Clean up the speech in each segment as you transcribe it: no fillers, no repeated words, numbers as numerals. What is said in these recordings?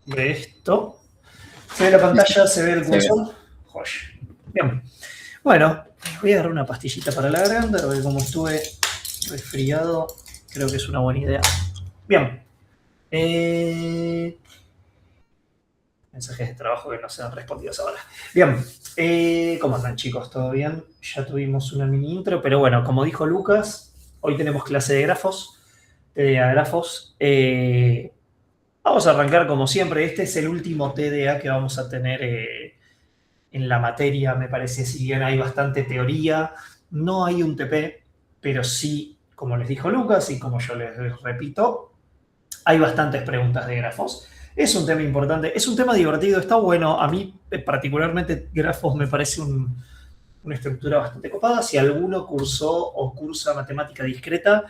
de esto. ¿Se ve la pantalla? ¿Se ve el cursor? Joya. Bien. Bueno, voy a agarrar una pastillita para la garganta, porque como estuve resfriado, creo que es una buena idea. Bien. Mensajes de trabajo que no sean respondidos ahora. Bien. ¿Cómo andan, chicos? ¿Todo bien? Ya tuvimos una mini intro, pero bueno, como dijo Lucas, hoy tenemos clase de grafos, TDA grafos. Vamos a arrancar como siempre. Este es el último TDA que vamos a tener en la materia, me parece. Si bien hay bastante teoría, no hay un TP, pero sí, como les dijo Lucas y como yo les repito, hay bastantes preguntas de grafos. Es un tema importante, es un tema divertido, está bueno. A mí, particularmente, grafos me parece una estructura bastante copada. Si alguno cursó o cursa matemática discreta,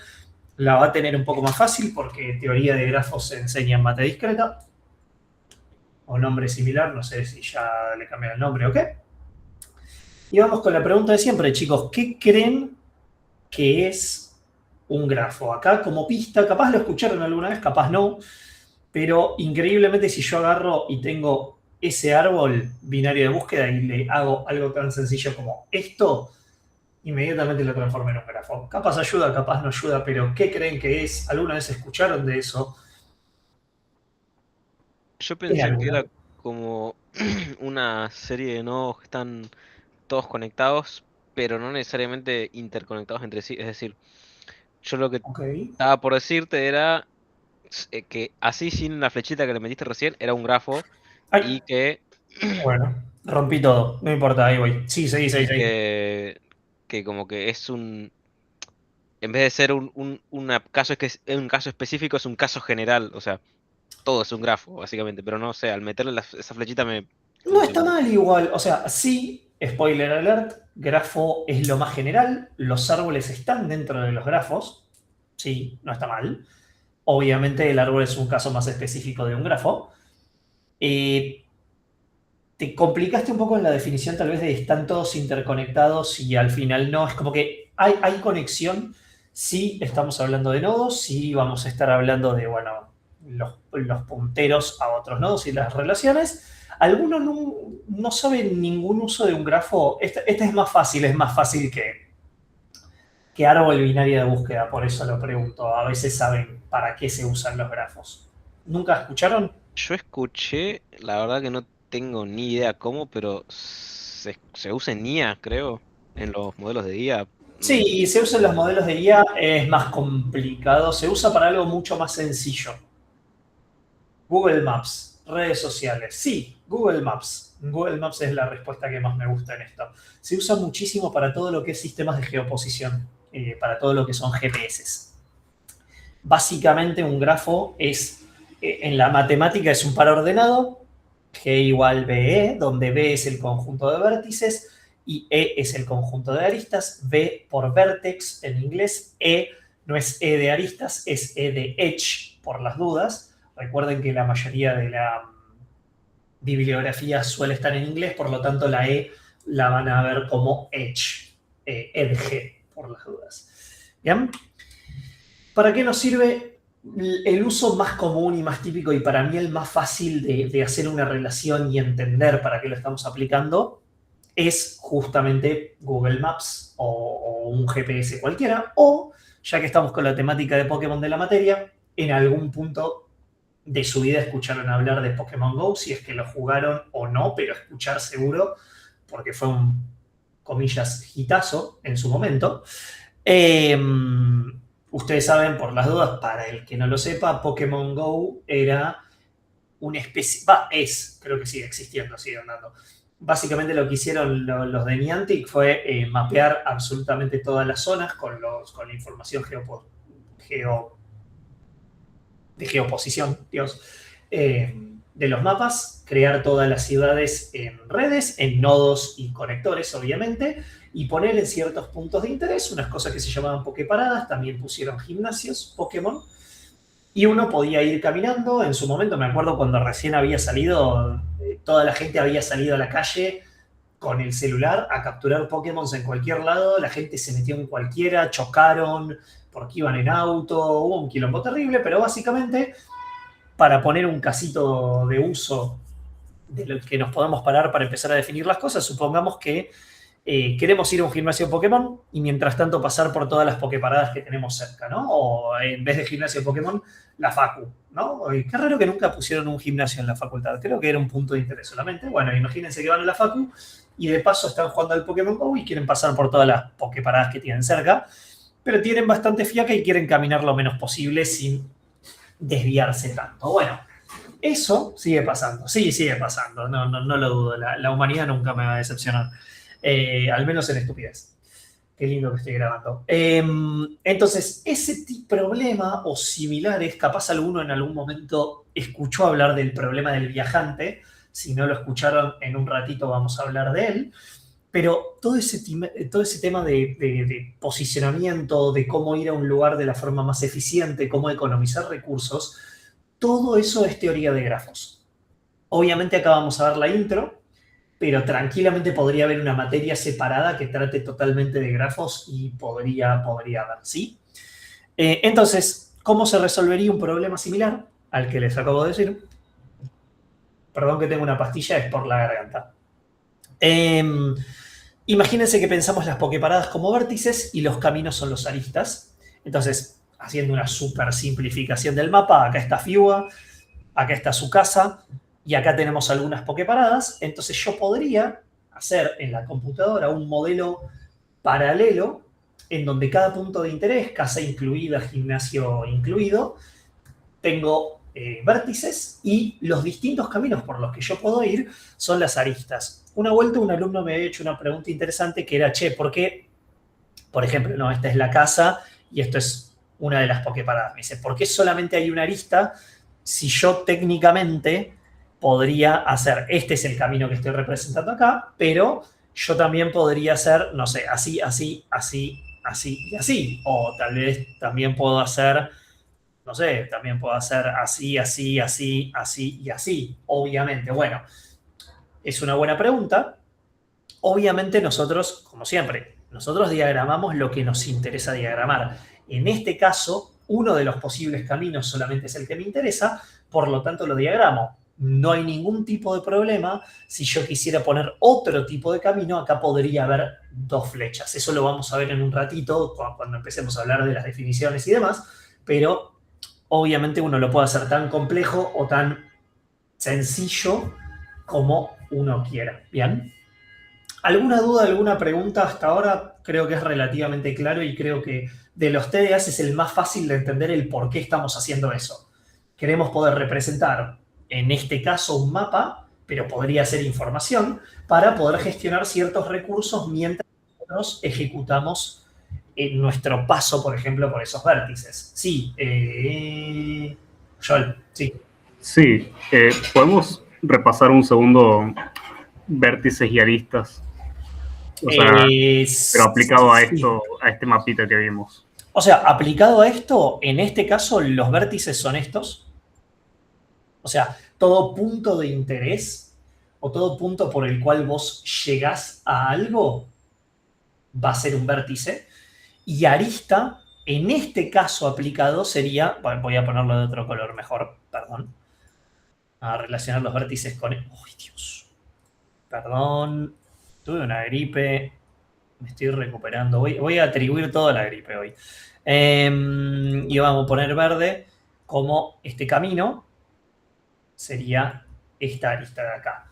la va a tener un poco más fácil porque teoría de grafos se enseña en mate discreta o nombre similar, no sé si ya le cambié el nombre o qué. Y vamos con la pregunta de siempre, chicos. ¿Qué creen que es un grafo? Acá como pista, capaz lo escucharon alguna vez, capaz no, pero increíblemente si yo agarro y tengo ese árbol binario de búsqueda y le hago algo tan sencillo como esto, inmediatamente lo transformo en un grafo. Capaz ayuda, capaz no ayuda, pero ¿qué creen que es? ¿Alguna vez escucharon de eso? Yo ¿Tiene pensé que alguna? era como una serie de nodos que están todos conectados, pero no necesariamente interconectados entre sí. Es decir, yo lo que Ok. estaba por decirte era que así sin la flechita que le metiste recién era un grafo Ay, y que, bueno, rompí todo, no importa, ahí voy. Sí, seguí, seguí, y seguí. que como que es en vez de ser un caso específico, es un caso general. O sea, todo es un grafo, básicamente. Pero no sé, al meterle esa flechita No como que está mal igual, o sea, sí, spoiler alert, grafo es lo más general, los árboles están dentro de los grafos, sí, no está mal. Obviamente el árbol es un caso más específico de un grafo. Eh, Te complicaste un poco en la definición tal vez de están todos interconectados y al final no, es como que hay conexión, sí estamos hablando de nodos, sí vamos a estar hablando de, bueno, los punteros a otros nodos y las relaciones. Algunos no saben ningún uso de un grafo. Este es más fácil que árbol binario de búsqueda, por eso lo pregunto. A veces saben para qué se usan los grafos. ¿Nunca escucharon? yo escuché, la verdad que no tengo ni idea cómo, pero se usa en IA, creo, en los modelos de IA. Mm, Sí, se usa en los modelos de IA, es más complicado, se usa para algo mucho más sencillo. Google Maps, redes sociales. Sí, Google Maps. Google Maps es la respuesta que más me gusta en esto. Se usa muchísimo para todo lo que es sistemas de geoposición, para todo lo que son GPS. Básicamente un grafo es, en la matemática es un par ordenado, G igual BE, donde B es el conjunto de vértices y E es el conjunto de aristas. B por vertex en inglés, E no es E de aristas, es E de edge por las dudas. Recuerden que la mayoría de la bibliografía suele estar en inglés, por lo tanto la E la van a ver como edge, edge por las dudas. ¿Bien? ¿Para qué nos sirve el uso más común y más típico y para mí el más fácil de hacer una relación y entender para qué lo estamos aplicando? Es justamente Google Maps o un GPS cualquiera, o ya que estamos con la temática de Pokémon de la materia, en algún punto de su vida escucharon hablar de Pokémon Go, si es que lo jugaron o no, pero escuchar seguro, porque fue un, comillas, hitazo en su momento. Eh, Ustedes saben, por las dudas, para el que no lo sepa, Pokémon Go era una especie, es, creo que sigue existiendo, sigue andando. Básicamente lo que hicieron los de Niantic fue mapear absolutamente todas las zonas con la información geo, de geoposición, Dios, de los mapas, crear todas las ciudades en redes, en nodos y conectores, obviamente, y poner en ciertos puntos de interés unas cosas que se llamaban Poképaradas, también pusieron gimnasios, Pokémon, y uno podía ir caminando. En su momento, me acuerdo cuando recién había salido, toda la gente había salido a la calle con el celular a capturar Pokémon en cualquier lado, la gente se metió en cualquiera, chocaron porque iban en auto, hubo un quilombo terrible, pero básicamente para poner un casito de uso de lo que nos podemos parar para empezar a definir las cosas, supongamos que queremos ir a un gimnasio Pokémon y mientras tanto pasar por todas las Poképaradas que tenemos cerca, ¿no? O en vez de gimnasio Pokémon, la Facu, ¿no? Qué raro que nunca pusieron un gimnasio en la facultad. Creo que era un punto de interés solamente. Bueno, imagínense que van a la Facu y de paso están jugando al Pokémon GO y quieren pasar por todas las Poképaradas que tienen cerca, pero tienen bastante fiaca y quieren caminar lo menos posible sin desviarse tanto. Bueno, eso sigue pasando. Sí, sigue pasando. No lo dudo. La humanidad nunca me va a decepcionar. Al menos en estupidez. Qué lindo que estoy grabando. Entonces, ese problema o similares, capaz alguno en algún momento escuchó hablar del problema del viajante. Si no lo escucharon, en un ratito vamos a hablar de él. Pero todo ese tema de posicionamiento, de cómo ir a un lugar de la forma más eficiente, cómo economizar recursos, todo eso es teoría de grafos. Obviamente acá vamos a ver la intro, pero tranquilamente podría haber una materia separada que trate totalmente de grafos y podría haber, ¿sí? Entonces, ¿cómo se resolvería un problema similar al que les acabo de decir? Perdón que tengo una pastilla, es por la garganta. Imagínense que pensamos las Poképaradas como vértices y los caminos son los aristas. Entonces, haciendo una súper simplificación del mapa, acá está Fiua, acá está su casa, y acá tenemos algunas Poképaradas. Entonces yo podría hacer en la computadora un modelo paralelo en donde cada punto de interés, casa incluida, gimnasio incluido, tengo vértices y los distintos caminos por los que yo puedo ir son las aristas. Una vuelta un alumno me había hecho una pregunta interesante que era, che, ¿por qué? Por ejemplo, no, esta es la casa y esto es una de las Poképaradas. Me dice, ¿por qué solamente hay una arista si yo técnicamente podría hacer, este es el camino que estoy representando acá, pero yo también podría hacer, no sé, así, así, así, así y así. O tal vez también puedo hacer, no sé, también puedo hacer así, así, así, así y así. Obviamente, bueno, es una buena pregunta. Obviamente nosotros, como siempre, nosotros diagramamos lo que nos interesa diagramar. En este caso, uno de los posibles caminos solamente es el que me interesa, por lo tanto lo diagramo. No hay ningún tipo de problema. Si yo quisiera poner otro tipo de camino, acá podría haber dos flechas. Eso lo vamos a ver en un ratito, cuando empecemos a hablar de las definiciones y demás, pero obviamente uno lo puede hacer tan complejo o tan sencillo como uno quiera. ¿Bien? ¿Alguna duda, alguna pregunta hasta ahora? Creo que es relativamente claro y creo que de los TDAs es el más fácil de entender el por qué estamos haciendo eso. Queremos poder representar, en este caso, un mapa, pero podría ser información, para poder gestionar ciertos recursos mientras nosotros ejecutamos nuestro paso, por ejemplo, por esos vértices. Sí, Joel, sí. Sí, podemos repasar un segundo vértices y aristas. O sea, pero aplicado a esto, a este mapita que vimos. O sea, aplicado a esto, en este caso, los vértices son estos. O sea, todo punto de interés o todo punto por el cual vos llegás a algo va a ser un vértice. Y arista, en este caso aplicado, sería, bueno, voy a ponerlo de otro color mejor, perdón, a relacionar los vértices con... ¡Uy, Dios! Perdón, tuve una gripe, me estoy recuperando. Voy a atribuir toda la gripe hoy. Y vamos a poner verde como este camino sería esta arista de acá.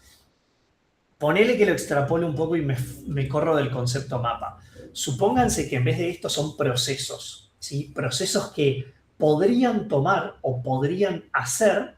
Ponele que lo extrapolo un poco y me corro del concepto mapa. Supónganse que en vez de esto son procesos, ¿sí? Procesos que podrían tomar o podrían hacer,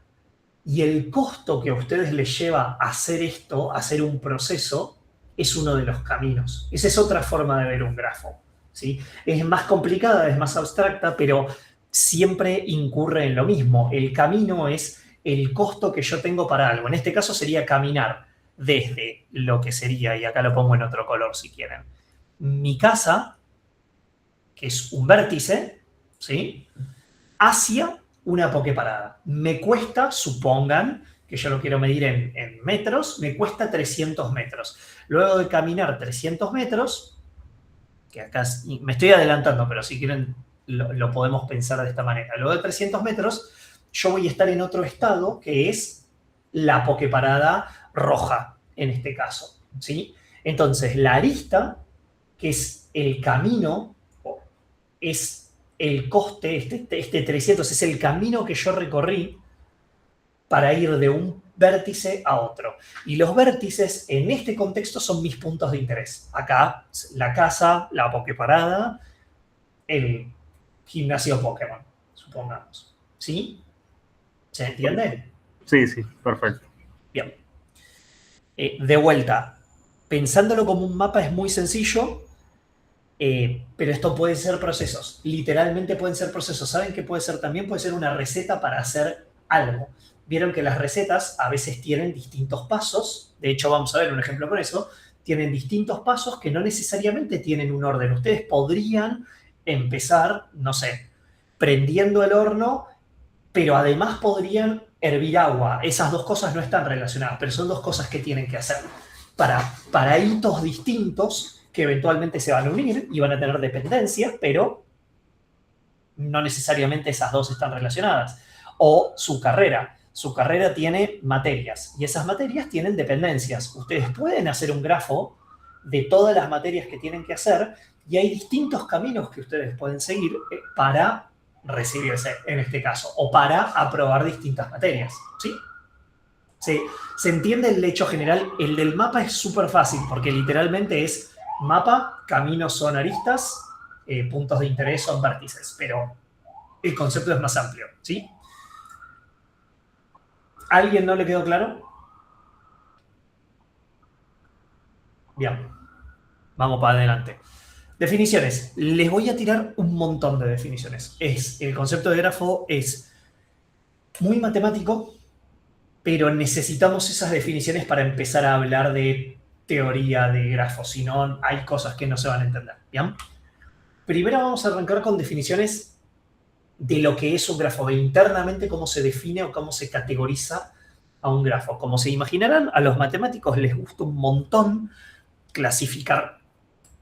y el costo que a ustedes les lleva hacer esto, hacer un proceso, es uno de los caminos. Esa es otra forma de ver un grafo, ¿sí? Es más complicada, es más abstracta, pero siempre incurre en lo mismo. El camino es el costo que yo tengo para algo. En este caso sería caminar desde lo que sería, y acá lo pongo en otro color si quieren, mi casa, que es un vértice, ¿sí? Hacia una Poképarada. Me cuesta, supongan, que yo lo quiero medir en metros, me cuesta 300 metros. Luego de caminar 300 metros, que acá me estoy adelantando, pero si quieren lo podemos pensar de esta manera. Luego de 300 metros, yo voy a estar en otro estado que es la pokeparada roja, en este caso, ¿sí? Entonces, la arista, que es el camino, es el coste, este 300 es el camino que yo recorrí para ir de un vértice a otro. Y los vértices, en este contexto, son mis puntos de interés. Acá, la casa, la pokeparada, el gimnasio Pokémon, supongamos. ¿Sí? ¿Se entiende? Sí, sí, perfecto. Bien. De vuelta, pensándolo como un mapa es muy sencillo, pero esto puede ser procesos. Literalmente pueden ser procesos. ¿Saben qué puede ser también? Puede ser una receta para hacer algo. Vieron que las recetas a veces tienen distintos pasos. De hecho, vamos a ver un ejemplo con eso. Tienen distintos pasos que no necesariamente tienen un orden. Ustedes podrían empezar, no sé, prendiendo el horno, pero además podrían hervir agua. Esas dos cosas no están relacionadas, pero son dos cosas que tienen que hacer para hitos distintos que eventualmente se van a unir y van a tener dependencias, pero no necesariamente esas dos están relacionadas. O su carrera. Su carrera tiene materias y esas materias tienen dependencias. Ustedes pueden hacer un grafo de todas las materias que tienen que hacer y hay distintos caminos que ustedes pueden seguir para recibirse, en este caso, o para aprobar distintas materias, ¿sí? ¿Se entiende el hecho general? El del mapa es súper fácil porque literalmente es mapa, caminos son aristas, puntos de interés son vértices, pero el concepto es más amplio, ¿sí? ¿A alguien no le quedó claro? Bien, vamos para adelante. Definiciones. Les voy a tirar un montón de definiciones. El concepto de grafo es muy matemático, pero necesitamos esas definiciones para empezar a hablar de teoría de grafos, si no hay cosas que no se van a entender. ¿Bien? Primero vamos a arrancar con definiciones de lo que es un grafo, de internamente cómo se define o cómo se categoriza a un grafo. Como se imaginarán, a los matemáticos les gusta un montón clasificar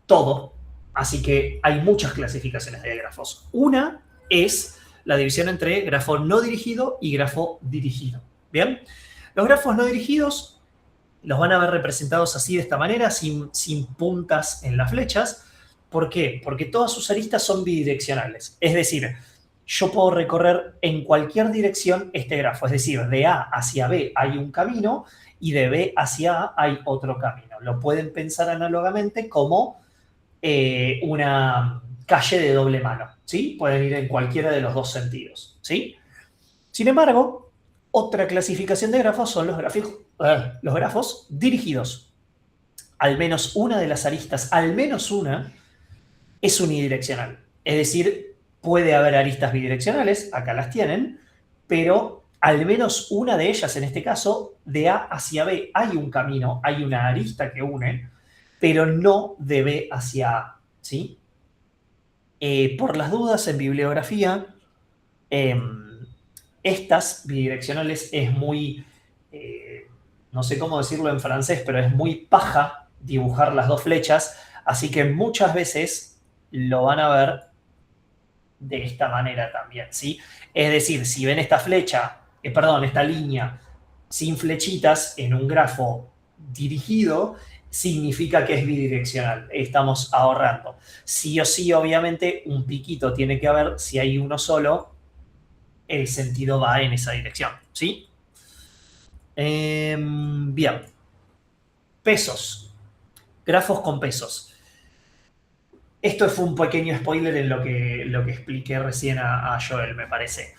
todo, así que hay muchas clasificaciones de grafos. Una es la división entre grafo no dirigido y grafo dirigido. ¿Bien? Los grafos no dirigidos los van a ver representados así, de esta manera, sin puntas en las flechas. ¿Por qué? Porque todas sus aristas son bidireccionales. Es decir, yo puedo recorrer en cualquier dirección este grafo. Es decir, de A hacia B hay un camino y de B hacia A hay otro camino. Lo pueden pensar análogamente como una calle de doble mano, ¿sí? Pueden ir en cualquiera de los dos sentidos, ¿sí? Sin embargo, otra clasificación de grafos son los grafos dirigidos. Al menos una de las aristas, al menos una, es unidireccional. Es decir, puede haber aristas bidireccionales, acá las tienen, pero al menos una de ellas, en este caso, de A hacia B hay un camino, hay una arista que une, pero no de B hacia A, ¿sí? Por las dudas, en bibliografía, estas bidireccionales es muy, no sé cómo decirlo en francés, pero es muy paja dibujar las dos flechas, así que muchas veces lo van a ver de esta manera también, ¿sí? Es decir, si ven esta flecha, esta línea sin flechitas en un grafo dirigido, significa que es bidireccional. Estamos ahorrando. Sí o sí, obviamente, un piquito tiene que haber. Si hay uno solo, el sentido va en esa dirección, ¿sí? Bien. Pesos. Grafos con pesos. Esto fue un pequeño spoiler en lo que expliqué recién a Joel, me parece.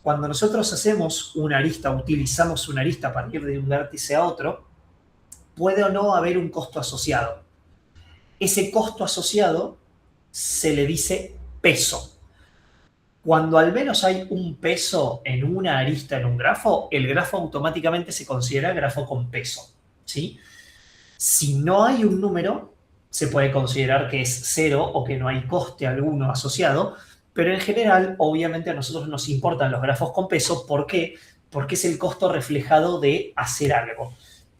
Cuando nosotros hacemos una arista, utilizamos una arista para ir de un vértice a otro, puede o no haber un costo asociado. Ese costo asociado se le dice peso. Cuando al menos hay un peso en una arista en un grafo, el grafo automáticamente se considera grafo con peso, ¿sí? Si no hay un número, se puede considerar que es cero o que no hay coste alguno asociado, pero en general, obviamente a nosotros nos importan los grafos con peso. ¿Por qué? Porque es el costo reflejado de hacer algo.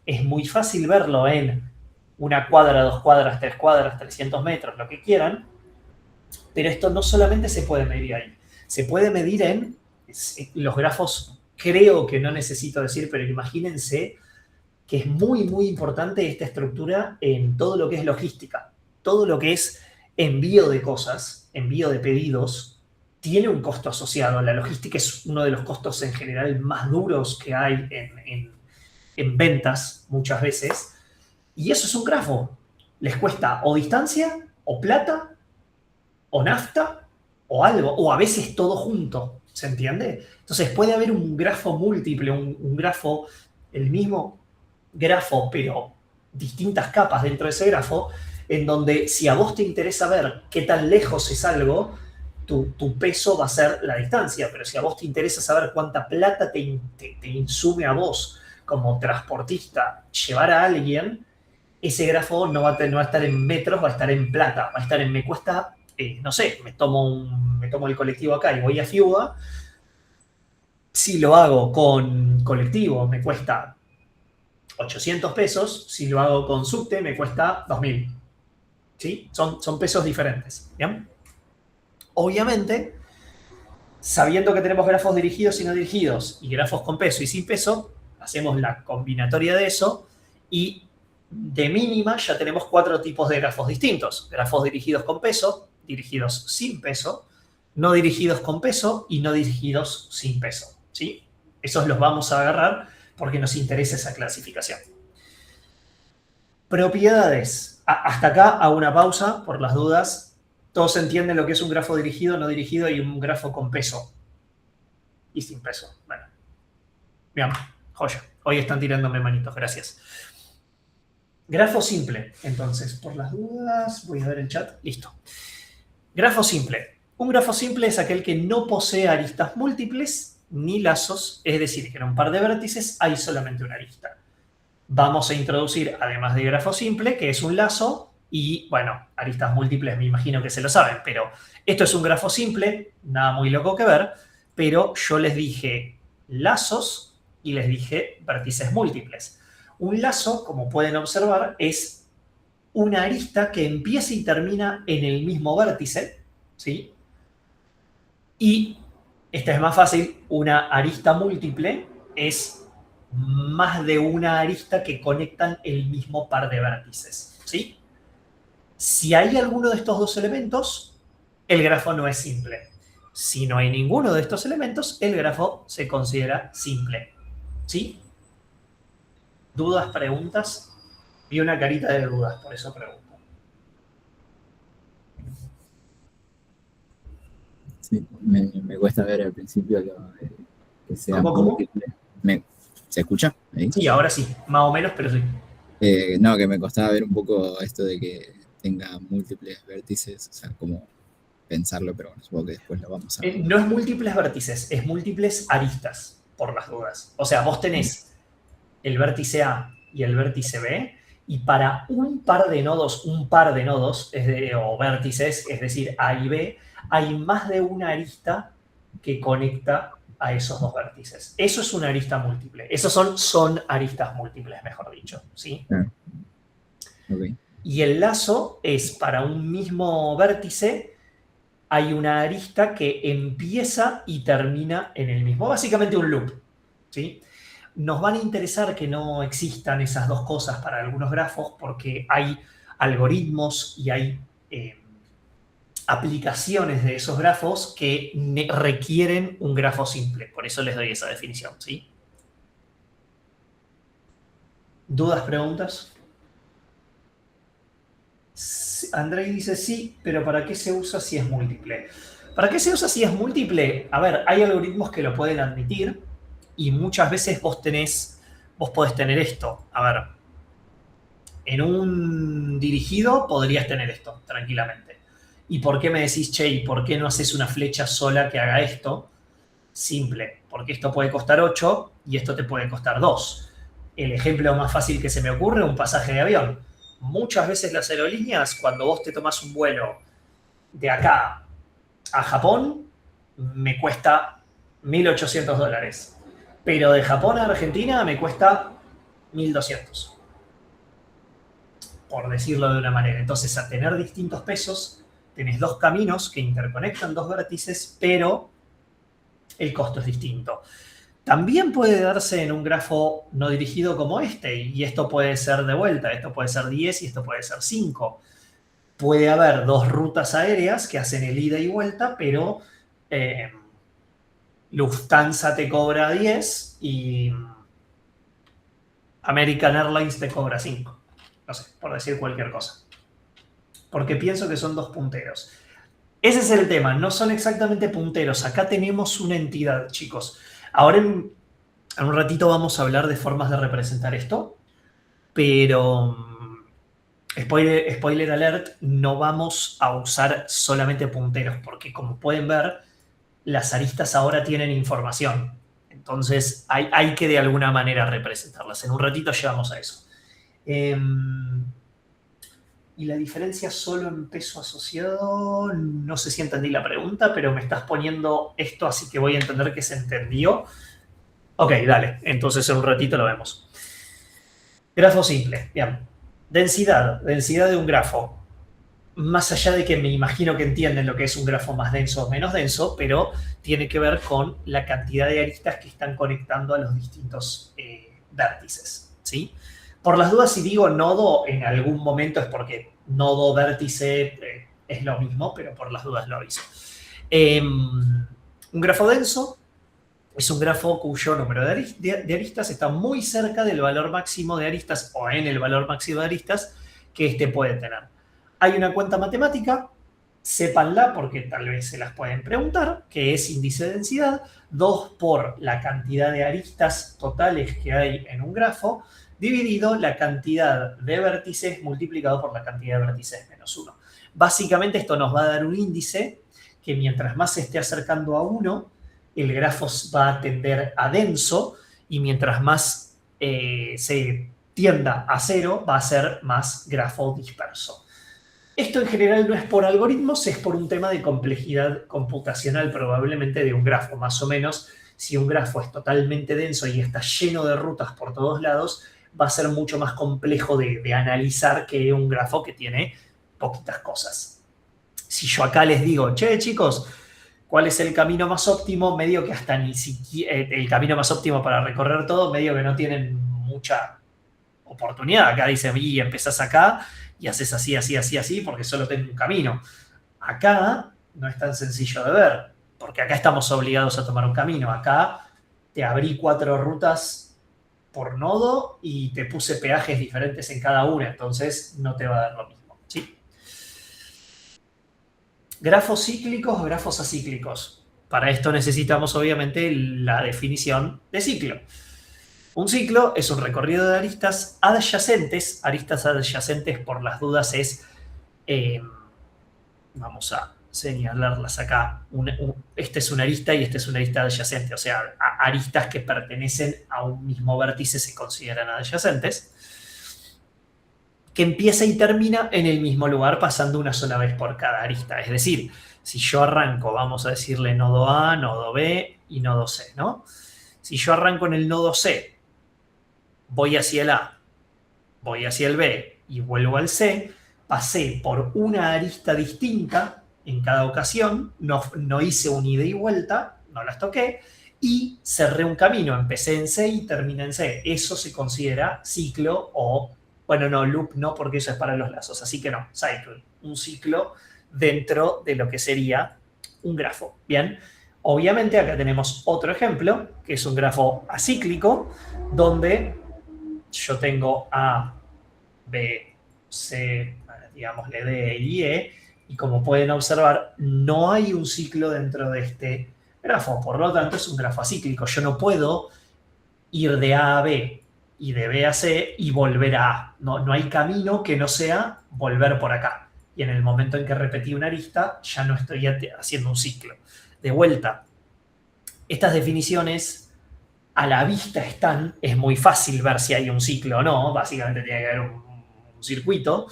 Es muy fácil verlo en una cuadra, 2 cuadras, 3 cuadras, 300 metros, lo que quieran, pero esto no solamente se puede medir ahí, se puede medir en Los grafos, creo que no necesito decir, pero imagínense que es muy, muy importante esta estructura en todo lo que es logística. Todo lo que es envío de cosas, envío de pedidos, tiene un costo asociado. La logística es uno de los costos en general más duros que hay en ventas muchas veces. Y eso es un grafo. Les cuesta o distancia, o plata, o nafta, o algo, o a veces todo junto. ¿Se entiende? Entonces puede haber un grafo múltiple, un grafo, el mismo grafo, pero distintas capas dentro de ese grafo, en donde si a vos te interesa ver qué tan lejos es algo, tu peso va a ser la distancia, pero si a vos te interesa saber cuánta plata te insume a vos como transportista llevar a alguien, ese grafo no va a estar en metros, va a estar en plata, va a estar en me cuesta, no sé, me tomo el colectivo acá y voy a Fiuda. Si lo hago con colectivo me cuesta 800 pesos, si lo hago con subte me cuesta 2.000. ¿Sí? Son pesos diferentes. ¿Bien? Obviamente, sabiendo que tenemos grafos dirigidos y no dirigidos y grafos con peso y sin peso, hacemos la combinatoria de eso y de mínima ya tenemos 4 tipos de grafos distintos. Grafos dirigidos con peso, dirigidos sin peso, no dirigidos con peso y no dirigidos sin peso. ¿Sí? Esos los vamos a agarrar porque nos interesa esa clasificación. Propiedades. Hasta acá hago una pausa por las dudas. Todos entienden lo que es un grafo dirigido, no dirigido y un grafo con peso y sin peso. Bueno, bien, joya. Hoy están tirándome manitos, gracias. Grafo simple. Entonces, por las dudas, voy a ver el chat. Listo. Grafo simple. Un grafo simple es aquel que no posee aristas múltiples ni lazos, es decir, que en un par de vértices hay solamente una arista. Vamos a introducir, además de grafo simple, que es un lazo y, bueno, aristas múltiples me imagino que se lo saben, pero esto es un grafo simple, nada muy loco que ver, pero yo les dije lazos y les dije vértices múltiples. Un lazo, como pueden observar, es una arista que empieza y termina en el mismo vértice, ¿sí? Y esta es más fácil, una arista múltiple es más de una arista que conectan el mismo par de vértices, ¿sí? Si hay alguno de estos dos elementos, el grafo no es simple. Si no hay ninguno de estos elementos, el grafo se considera simple, ¿sí? ¿Dudas, preguntas? Vi una carita de dudas, por eso pregunto. Sí, me cuesta ver al principio que sea múltiple. ¿Se escucha? ¿Ahí? Sí, ahora sí, más o menos, pero sí. No, que me costaba ver un poco esto de que tenga múltiples vértices, o sea, cómo pensarlo, pero bueno, supongo que después lo vamos a ver. No es múltiples vértices, es múltiples aristas, por las dudas. O sea, vos tenés el vértice A y el vértice B, y para un par de nodos o vértices, es decir, A y B, hay más de una arista que conecta a esos dos vértices. Eso es una arista múltiple. Esos son aristas múltiples, mejor dicho, ¿sí? Okay. Y el lazo es para un mismo vértice, hay una arista que empieza y termina en el mismo. Básicamente un loop, ¿sí? Nos van a interesar que no existan esas dos cosas para algunos grafos porque hay algoritmos y hay aplicaciones de esos grafos que requieren un grafo simple. Por eso les doy esa definición, ¿sí? ¿Dudas, preguntas? Andrei dice sí, pero ¿para qué se usa si es múltiple? ¿Para qué se usa si es múltiple? A ver, hay algoritmos que lo pueden admitir y muchas veces vos podés tener esto. A ver, en un dirigido podrías tener esto tranquilamente. ¿Y por qué me decís, che, y por qué no haces una flecha sola que haga esto? Simple, porque esto puede costar 8 y esto te puede costar 2. El ejemplo más fácil que se me ocurre es un pasaje de avión. Muchas veces las aerolíneas, cuando vos te tomás un vuelo de acá a Japón, me cuesta $1.800. Pero de Japón a Argentina me cuesta 1.200. Por decirlo de una manera. Entonces, a tener distintos pesos, tenés dos caminos que interconectan dos vértices, pero el costo es distinto. También puede darse en un grafo no dirigido como este, y esto puede ser de vuelta, esto puede ser 10 y esto puede ser 5. Puede haber dos rutas aéreas que hacen el ida y vuelta, pero Lufthansa te cobra 10 y American Airlines te cobra 5. No sé, por decir cualquier cosa. Porque pienso que son dos punteros. Ese es el tema, no son exactamente punteros. Acá tenemos una entidad, chicos. Ahora en un ratito vamos a hablar de formas de representar esto, pero spoiler alert, no vamos a usar solamente punteros, porque como pueden ver, las aristas ahora tienen información. Entonces hay que de alguna manera representarlas. En un ratito llegamos a eso. Y la diferencia solo en peso asociado, no sé si entendí la pregunta, pero me estás poniendo esto, así que voy a entender que se entendió. Ok, dale, entonces en un ratito lo vemos. Grafo simple, bien. Densidad de un grafo. Más allá de que me imagino que entienden lo que es un grafo más denso o menos denso, pero tiene que ver con la cantidad de aristas que están conectando a los distintos vértices, ¿sí? Por las dudas, si digo nodo en algún momento es porque nodo, vértice es lo mismo, pero por las dudas lo aviso. Un grafo denso es un grafo cuyo número de aristas está muy cerca del valor máximo de aristas o en el valor máximo de aristas que este puede tener. Hay una cuenta matemática, sépanla porque tal vez se las pueden preguntar, que es índice de densidad, 2 por la cantidad de aristas totales que hay en un grafo, dividido la cantidad de vértices multiplicado por la cantidad de vértices menos 1. Básicamente esto nos va a dar un índice que mientras más se esté acercando a 1, el grafo va a tender a denso y mientras más se tienda a 0, va a ser más grafo disperso. Esto en general no es por algoritmos, es por un tema de complejidad computacional probablemente de un grafo. Más o menos, si un grafo es totalmente denso y está lleno de rutas por todos lados, va a ser mucho más complejo de analizar que un grafo que tiene poquitas cosas. Si yo acá les digo, che, chicos, ¿cuál es el camino más óptimo? Medio que hasta ni siquiera el camino más óptimo para recorrer todo, medio que no tienen mucha oportunidad. Acá dicen, y empezás acá y haces así, así, así, así, porque solo tengo un camino. Acá no es tan sencillo de ver, porque acá estamos obligados a tomar un camino. Acá te abrí 4 rutas por nodo y te puse peajes diferentes en cada una, entonces no te va a dar lo mismo, ¿sí? Grafos cíclicos o grafos acíclicos. Para esto necesitamos obviamente la definición de ciclo. Un ciclo es un recorrido de aristas adyacentes por las dudas es, vamos a señalarlas acá, esta es una arista y esta es una arista adyacente, o sea, aristas que pertenecen a un mismo vértice se consideran adyacentes, que empieza y termina en el mismo lugar pasando una sola vez por cada arista. Es decir, si yo arranco, vamos a decirle nodo A, nodo B y nodo C, ¿no? Si yo arranco en el nodo C, voy hacia el A, voy hacia el B y vuelvo al C, pasé por una arista distinta en cada ocasión, no hice un ida y vuelta, no las toqué, y cerré un camino, empecé en C y terminé en C. Eso se considera ciclo o, bueno, no, loop no, porque eso es para los lazos, así que no, cycle, un ciclo dentro de lo que sería un grafo, ¿bien? Obviamente acá tenemos otro ejemplo, que es un grafo acíclico, donde yo tengo A, B, C, digámosle D y E, y como pueden observar, no hay un ciclo dentro de este grafo, por lo tanto es un grafo acíclico. Yo no puedo ir de A a B y de B a C y volver a A. No hay camino que no sea volver por acá. Y en el momento en que repetí una arista, ya no estoy haciendo un ciclo. De vuelta, estas definiciones a la vista están, es muy fácil ver si hay un ciclo o no, básicamente tiene que haber un circuito.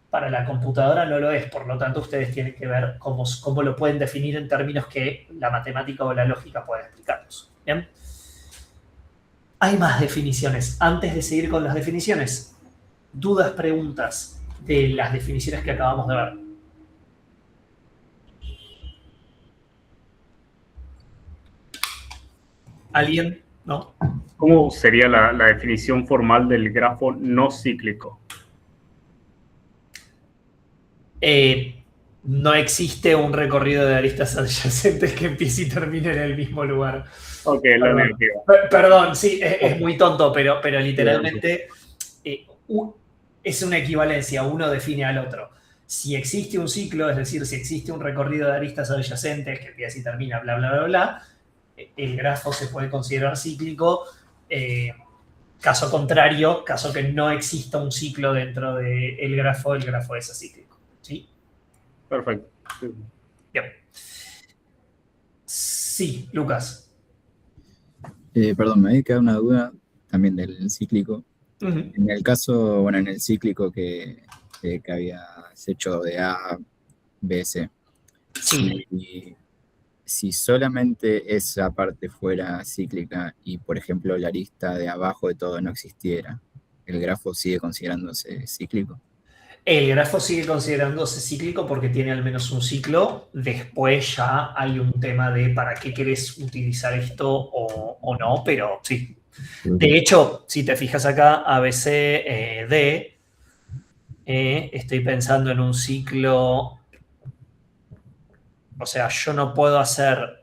Para la computadora no lo es, por lo tanto ustedes tienen que ver cómo lo pueden definir en términos que la matemática o la lógica pueda explicarnos. ¿Bien? Hay más definiciones. Antes de seguir con las definiciones, dudas, preguntas de las definiciones que acabamos de ver. ¿Alguien? ¿No? ¿Cómo sería la definición formal del grafo no cíclico? No existe un recorrido de aristas adyacentes que empiece y termine en el mismo lugar. Ok, la negativa. Perdón, sí, es muy tonto, pero literalmente es una equivalencia, uno define al otro. Si existe un ciclo, es decir, si existe un recorrido de aristas adyacentes que empieza y termina, bla, bla, bla, bla, el grafo se puede considerar cíclico. Caso contrario, caso que no exista un ciclo dentro del grafo, el grafo es acíclico. ¿Sí? Perfecto. Bien. Sí, Lucas. Perdón, me había quedado una duda también del cíclico. Uh-huh. En el caso, bueno, en el cíclico que habías hecho de A, B, C. Sí. Si solamente esa parte fuera cíclica y, por ejemplo, la arista de abajo de todo no existiera, ¿el grafo sigue considerándose cíclico? El grafo sigue considerándose cíclico porque tiene al menos un ciclo. Después ya hay un tema de para qué querés utilizar esto o no, pero sí. De hecho, si te fijas acá, ABC, D, estoy pensando en un ciclo. O sea, yo no puedo hacer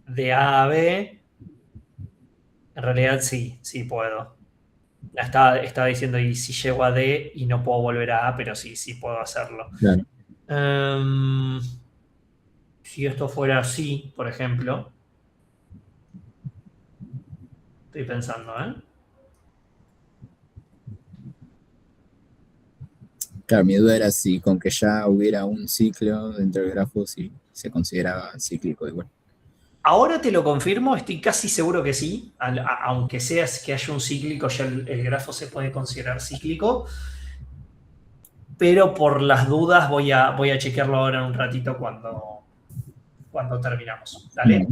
de A a B. En realidad sí puedo. Estaba diciendo, y si llego a D y no puedo volver a A, pero sí puedo hacerlo. Claro. Si esto fuera así, por ejemplo. Estoy pensando, Claro, mi duda era si con que ya hubiera un ciclo dentro del grafo, si se consideraba cíclico igual. Ahora te lo confirmo, estoy casi seguro que sí. Aunque sea que haya un cíclico, ya el grafo se puede considerar cíclico. Pero por las dudas voy a chequearlo ahora en un ratito cuando terminamos. ¿Dale?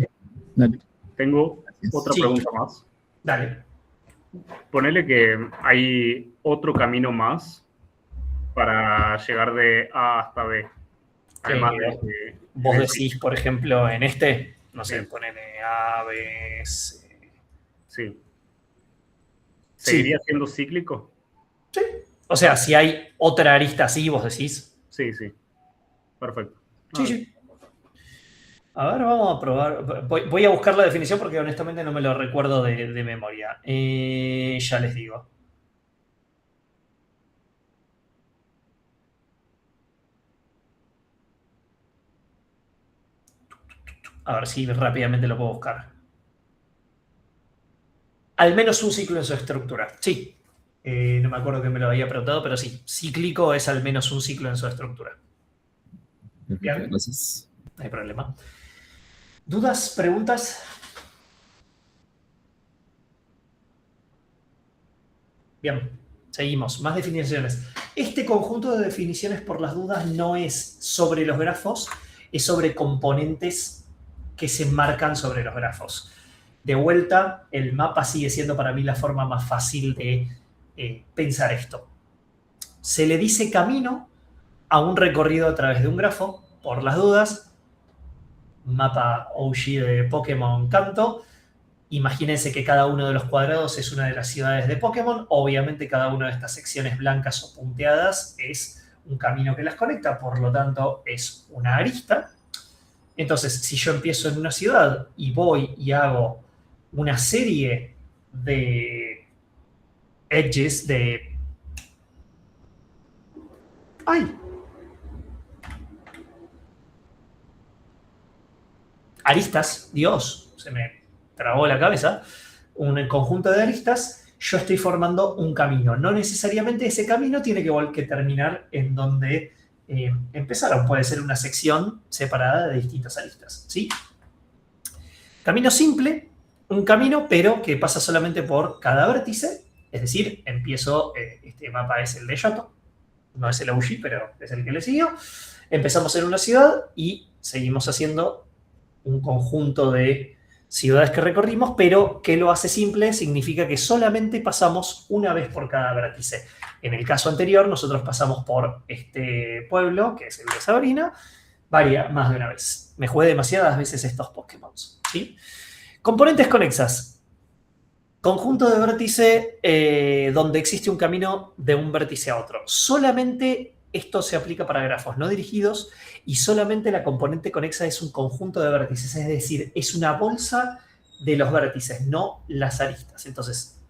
Dale. Tengo otra pregunta más. Dale. Ponele que hay otro camino más para llegar de A hasta B. Además de vos decís, por ejemplo, en este, no sé, sí. ponele A, B, C. Sí. ¿Seguiría siendo cíclico? Sí. O sea, si hay otra arista así, vos decís. Sí. Perfecto. Sí. A ver, vamos a probar. Voy a buscar la definición porque honestamente no me lo recuerdo de memoria. Ya les digo. A ver si rápidamente lo puedo buscar. Al menos un ciclo en su estructura. Sí. No me acuerdo que me lo había preguntado, pero sí. Cíclico es al menos un ciclo en su estructura. Bien. Entonces, no hay problema. ¿Dudas? ¿Preguntas? Bien, seguimos. Más definiciones. Este conjunto de definiciones, por las dudas, no es sobre los grafos, es sobre componentes que se enmarcan sobre los grafos. De vuelta, el mapa sigue siendo para mí la forma más fácil de pensar esto. Se le dice camino a un recorrido a través de un grafo, por las dudas. Mapa OG de Pokémon Kanto. Imagínense que cada uno de los cuadrados es una de las ciudades de Pokémon. Obviamente cada una de estas secciones blancas o punteadas es un camino que las conecta, por lo tanto es una arista. Entonces, si yo empiezo en una ciudad y voy y hago una serie de edges, de... ¡Ay! Aristas, Dios, se me trabó la cabeza, un conjunto de aristas, yo estoy formando un camino. No necesariamente ese camino tiene que terminar en donde empezaron. Puede ser una sección separada de distintas aristas, ¿sí? Camino simple, un camino, pero que pasa solamente por cada vértice. Es decir, empiezo, este mapa es el de Yoto, no es el OG, pero es el que le siguió. Empezamos en una ciudad y seguimos haciendo un conjunto de ciudades que recorrimos, pero que lo hace simple significa que solamente pasamos una vez por cada vértice. En el caso anterior, nosotros pasamos por este pueblo, que es el de Sabrina, más de una vez. Me jugué demasiadas veces estos Pokémon, ¿sí? Componentes conexas. Conjunto de vértice donde existe un camino de un vértice a otro. Solamente esto se aplica para grafos no dirigidos y solamente la componente conexa es un conjunto de vértices, es decir, es una bolsa de los vértices, no las aristas. Entonces,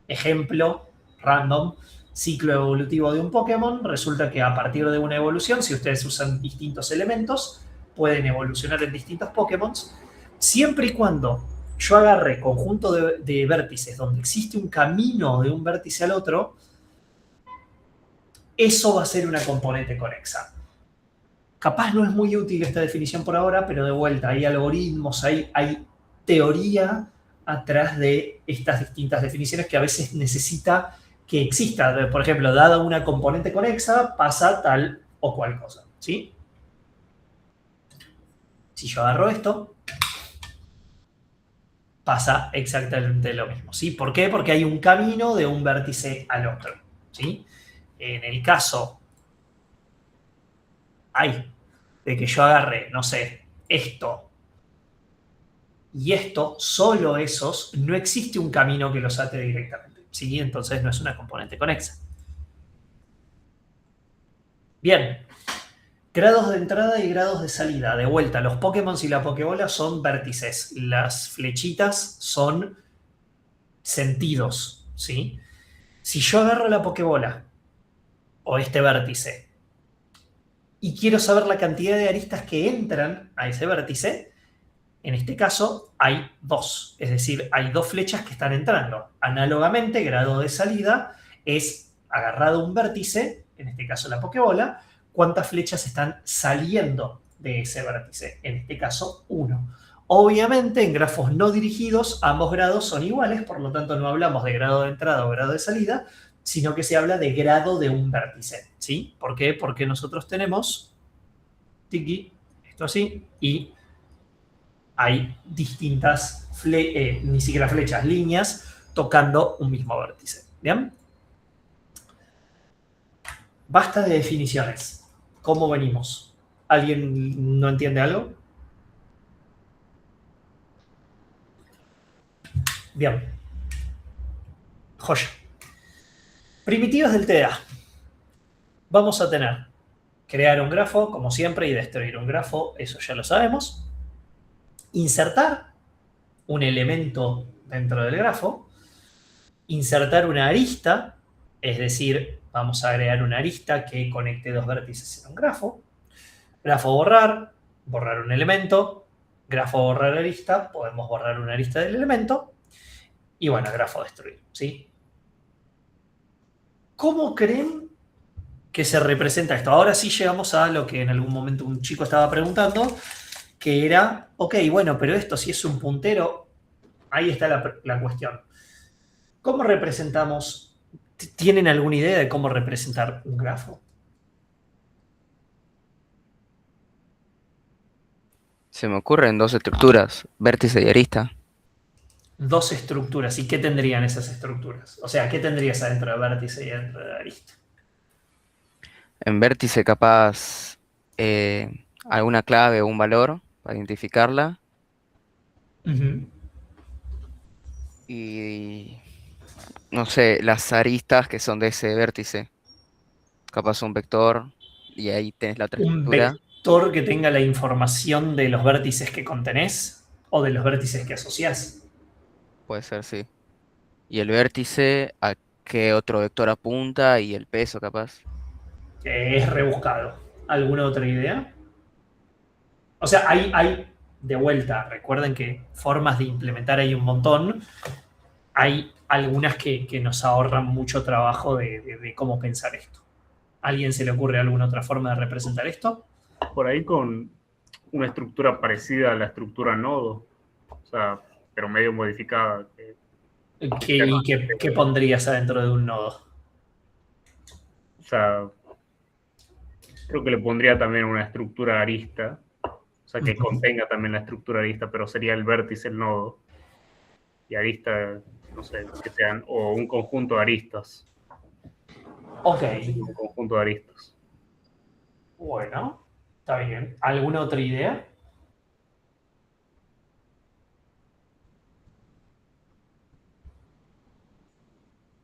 ejemplo random, ciclo evolutivo de un Pokémon, resulta que a partir de una evolución, si ustedes usan distintos elementos, pueden evolucionar en distintos Pokémon, siempre y cuando yo agarre conjunto de vértices donde existe un camino de un vértice al otro, eso va a ser una componente conexa. Capaz no es muy útil esta definición por ahora, pero de vuelta, hay algoritmos, hay teoría atrás de estas distintas definiciones que a veces necesita que exista. Por ejemplo, dada una componente conexa, pasa tal o cual cosa, ¿sí? Si yo agarro esto, pasa exactamente lo mismo, ¿sí? ¿Por qué? Porque hay un camino de un vértice al otro, ¿sí? En el caso de que yo agarre, no sé, esto y esto, solo esos, no existe un camino que los ate directamente, ¿sí? Entonces no es una componente conexa. Bien. Grados de entrada y grados de salida. De vuelta, los Pokémon y la Pokébola son vértices. Las flechitas son sentidos, ¿sí? Si yo agarro la Pokébola o este vértice y quiero saber la cantidad de aristas que entran a ese vértice, en este caso hay 2. Es decir, hay 2 flechas que están entrando. Análogamente, grado de salida es agarrado un vértice, en este caso la Pokébola, cuántas flechas están saliendo de ese vértice, en este caso 1. Obviamente, en grafos no dirigidos, ambos grados son iguales, por lo tanto no hablamos de grado de entrada o grado de salida, sino que se habla de grado de un vértice, ¿sí? ¿Por qué? Porque nosotros tenemos tiki, esto así, y hay distintas, ni siquiera flechas, líneas, tocando un mismo vértice, ¿bien? Basta de definiciones. ¿Cómo venimos? ¿Alguien no entiende algo? Bien. Joya. Primitivas del TDA. Vamos a tener crear un grafo, como siempre, y destruir un grafo, eso ya lo sabemos. Insertar un elemento dentro del grafo. Insertar una arista, es decir, vamos a agregar una arista que conecte 2 vértices en un grafo. Grafo borrar, borrar un elemento. Grafo borrar arista, podemos borrar una arista del elemento. Y bueno, grafo destruir, ¿sí? ¿Cómo creen que se representa esto? Ahora sí llegamos a lo que en algún momento un chico estaba preguntando, que era, ok, bueno, pero esto si es un puntero, ahí está la cuestión. ¿Cómo representamos? ¿Tienen alguna idea de cómo representar un grafo? Se me ocurren 2 estructuras, vértice y arista. 2 estructuras. ¿Y qué tendrían esas estructuras? O sea, ¿qué tendrías adentro de vértice y adentro de arista? En vértice capaz alguna clave o un valor para identificarla. Y no sé, las aristas que son de ese vértice. Capaz un vector y ahí tenés la otra ¿Un estructura. vector que tenga la información de los vértices que contenés o de los vértices que asociás? Puede ser, sí. Y el vértice a qué otro vector apunta y el peso capaz. Es rebuscado. ¿Alguna otra idea? O sea, hay de vuelta, recuerden que formas de implementar hay un montón. Hay algunas que nos ahorran mucho trabajo de cómo pensar esto. ¿A alguien se le ocurre alguna otra forma de representar esto? Por ahí con una estructura parecida a la estructura nodo, o sea, pero medio modificada. ¿Qué pondrías adentro de un nodo? O sea, creo que le pondría también una estructura arista, o sea, que contenga también la estructura arista, pero sería el vértice, el nodo. Y arista, no sé, que sean, o un conjunto de aristas. Ok. Un conjunto de aristas. Bueno, está bien. ¿Alguna otra idea?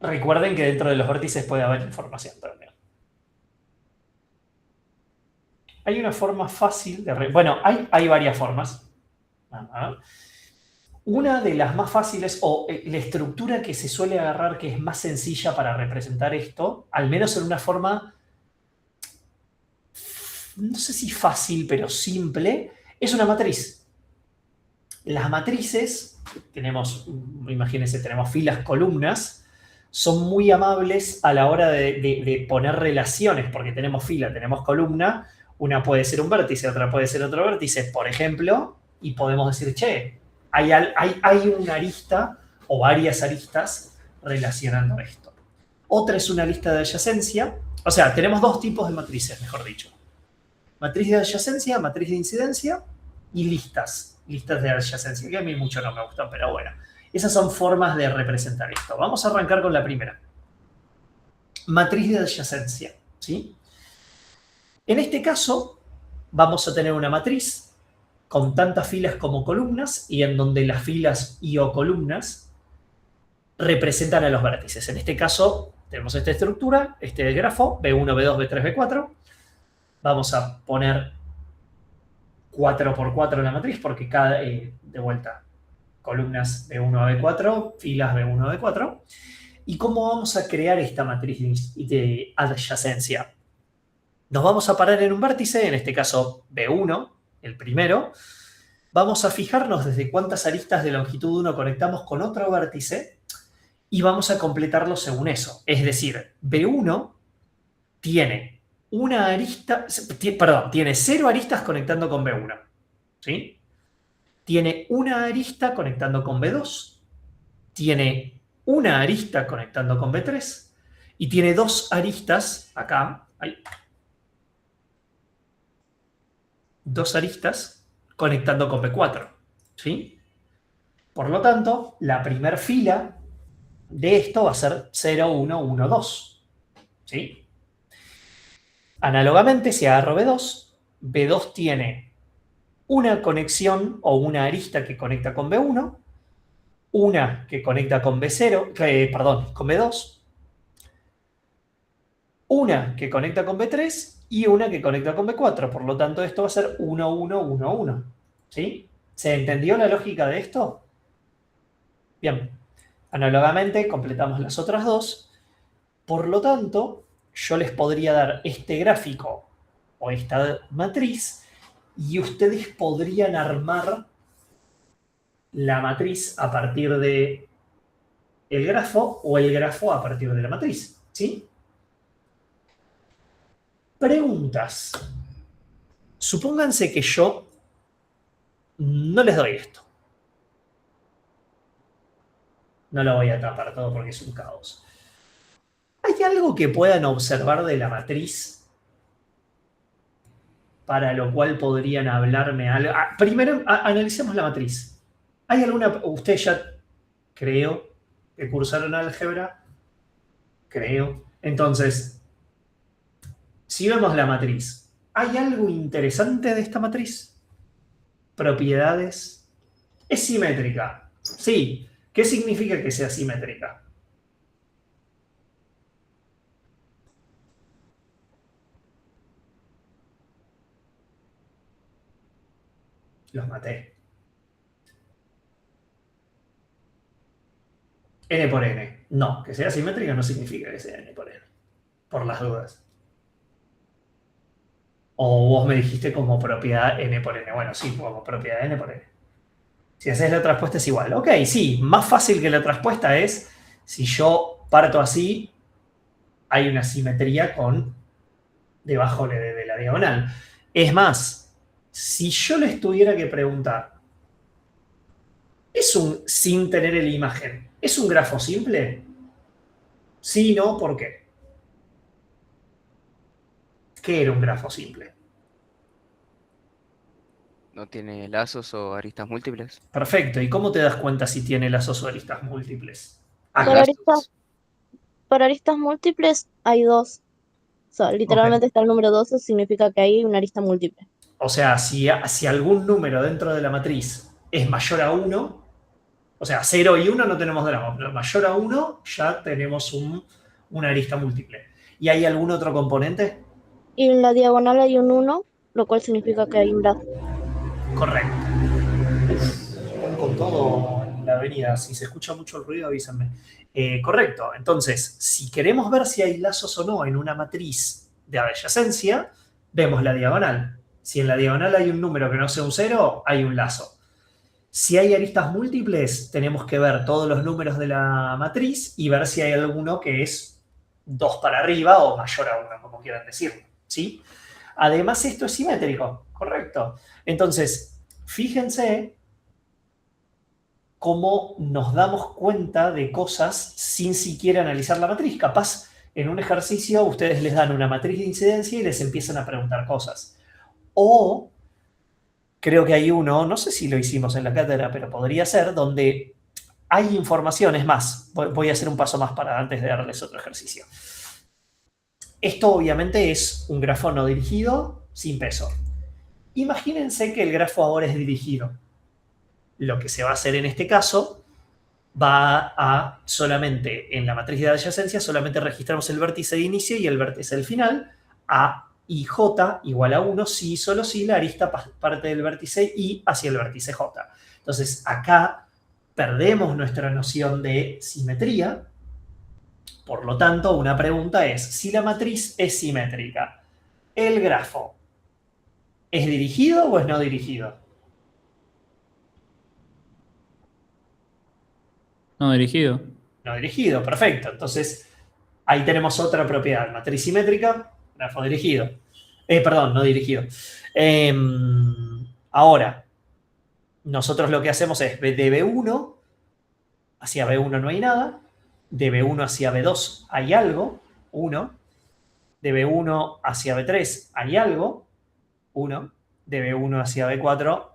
Recuerden que dentro de los vértices puede haber información también. Hay una forma fácil de... Bueno, hay varias formas. Ajá. Una de las más fáciles, o la estructura que se suele agarrar que es más sencilla para representar esto, al menos en una forma, no sé si fácil, pero simple, es una matriz. Las matrices, imagínense, tenemos filas, columnas, son muy amables a la hora de poner relaciones, porque tenemos fila, tenemos columna, una puede ser un vértice, otra puede ser otro vértice, por ejemplo, y podemos decir, che, hay una arista o varias aristas relacionando esto. Otra es una lista de adyacencia, o sea, tenemos dos tipos de matrices, mejor dicho. Matriz de adyacencia, matriz de incidencia y listas de adyacencia, que a mí mucho no me gustan, pero bueno. Esas son formas de representar esto. Vamos a arrancar con la primera. Matriz de adyacencia, ¿sí? En este caso, vamos a tener una matriz con tantas filas como columnas y en donde las filas y o columnas representan a los vértices. En este caso, tenemos esta estructura, este es el grafo, B1, B2, B3, B4. Vamos a poner 4x4 en la matriz porque de vuelta, columnas B1 a B4, filas B1 a B4. ¿Y cómo vamos a crear esta matriz de adyacencia? Nos vamos a parar en un vértice, en este caso B1, el primero. Vamos a fijarnos desde cuántas aristas de longitud 1 conectamos con otro vértice y vamos a completarlo según eso. Es decir, B1 tiene una arista, tiene 0 aristas conectando con B1. ¿Sí? Tiene una arista conectando con B2, tiene una arista conectando con B3 y tiene 2 aristas acá, hay 2 aristas conectando con B4, ¿sí? Por lo tanto, la primera fila de esto va a ser 0, 1, 1, 2, ¿sí? Análogamente, si agarro B2, B2 tiene una conexión o una arista que conecta con B1, una que conecta con con B2, una que conecta con B3 y una que conecta con B4. Por lo tanto, esto va a ser 1, 1, 1, 1. ¿Sí? ¿Se entendió la lógica de esto? Bien. Análogamente, completamos las otras dos. Por lo tanto, yo les podría dar este gráfico o esta matriz y ustedes podrían armar la matriz a partir de el grafo o el grafo a partir de la matriz, ¿sí? Preguntas. Supónganse que yo no les doy esto. No lo voy a tapar todo porque es un caos. ¿Hay algo que puedan observar de la matriz para lo cual podrían hablarme algo? Primero, analicemos la matriz. ¿Hay alguna... Ustedes ya creo que cursaron álgebra? Creo. Entonces, si vemos la matriz, ¿hay algo interesante de esta matriz? Propiedades. ¿Es simétrica? Sí. ¿Qué significa que sea simétrica? Los maté. N por N. No, que sea simétrica no significa que sea N por N. Por las dudas. O vos me dijiste como propiedad N por N. Bueno, sí, como propiedad N por N. Si haces la otra respuesta es igual. Ok, sí, más fácil que la otra respuesta es si yo parto así, hay una simetría con debajo de la diagonal. Es más, si yo les tuviera que preguntar, sin tener la imagen, ¿es un grafo simple? Sí, no, ¿por qué? ¿Qué era un grafo simple? ¿No tiene lazos o aristas múltiples? Perfecto. ¿Y cómo te das cuenta si tiene lazos o aristas múltiples? Por Por Acá. aristas, por aristas múltiples hay 2. O sea, literalmente está el número 2, eso significa que hay una arista múltiple. O sea, si algún número dentro de la matriz es mayor a 1, O sea, 0 y 1 no tenemos drama, pero mayor a 1 ya tenemos una arista múltiple. ¿Y hay algún otro componente? Y en la diagonal hay un 1, lo cual significa que hay un brazo. Correcto. Voy con todo en la avenida. Si se escucha mucho el ruido, avísenme. Correcto. Entonces, si queremos ver si hay lazos o no en una matriz de adyacencia, vemos la diagonal. Si en la diagonal hay un número que no sea un 0, hay un lazo. Si hay aristas múltiples, tenemos que ver todos los números de la matriz y ver si hay alguno que es 2 para arriba o mayor a 1, como quieran decirlo, ¿sí? Además, esto es simétrico, correcto. Entonces, fíjense cómo nos damos cuenta de cosas sin siquiera analizar la matriz. Capaz, en un ejercicio, ustedes les dan una matriz de incidencia y les empiezan a preguntar cosas. O creo que hay uno, no sé si lo hicimos en la cátedra, pero podría ser, donde hay información. Es más, voy a hacer un paso más para antes de darles otro ejercicio. Esto obviamente es un grafo no dirigido sin peso. Imagínense que el grafo ahora es dirigido. Lo que se va a hacer en este caso va a solamente, en la matriz de adyacencia, solamente registramos el vértice de inicio y el vértice del final, A y J igual a 1, si y solo si la arista parte del vértice I hacia el vértice J. Entonces, acá perdemos nuestra noción de simetría. Por lo tanto, una pregunta es, si la matriz es simétrica, ¿el grafo es dirigido o es no dirigido? No dirigido. No dirigido, perfecto. Entonces, ahí tenemos otra propiedad. Matriz simétrica, grafo dirigido. Perdón, no dirigido. Ahora, nosotros lo que hacemos es de B1 hacia B1 no hay nada, de B1 hacia B2 hay algo, 1, de B1 hacia B3 hay algo, 1, de B1 hacia B4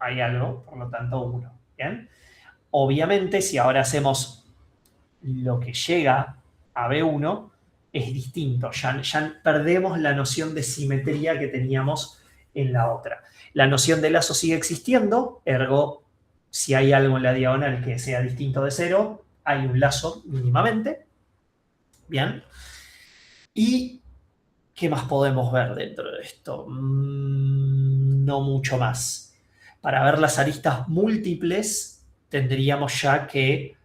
hay algo, por lo tanto 1. ¿Bien? Obviamente, si ahora hacemos lo que llega a B1, es distinto. Ya perdemos la noción de simetría que teníamos en la otra. La noción de lazo sigue existiendo, ergo, si hay algo en la diagonal que sea distinto de 0, hay un lazo mínimamente. Bien. ¿Y qué más podemos ver dentro de esto? No mucho más. Para ver las aristas múltiples, tendríamos ya que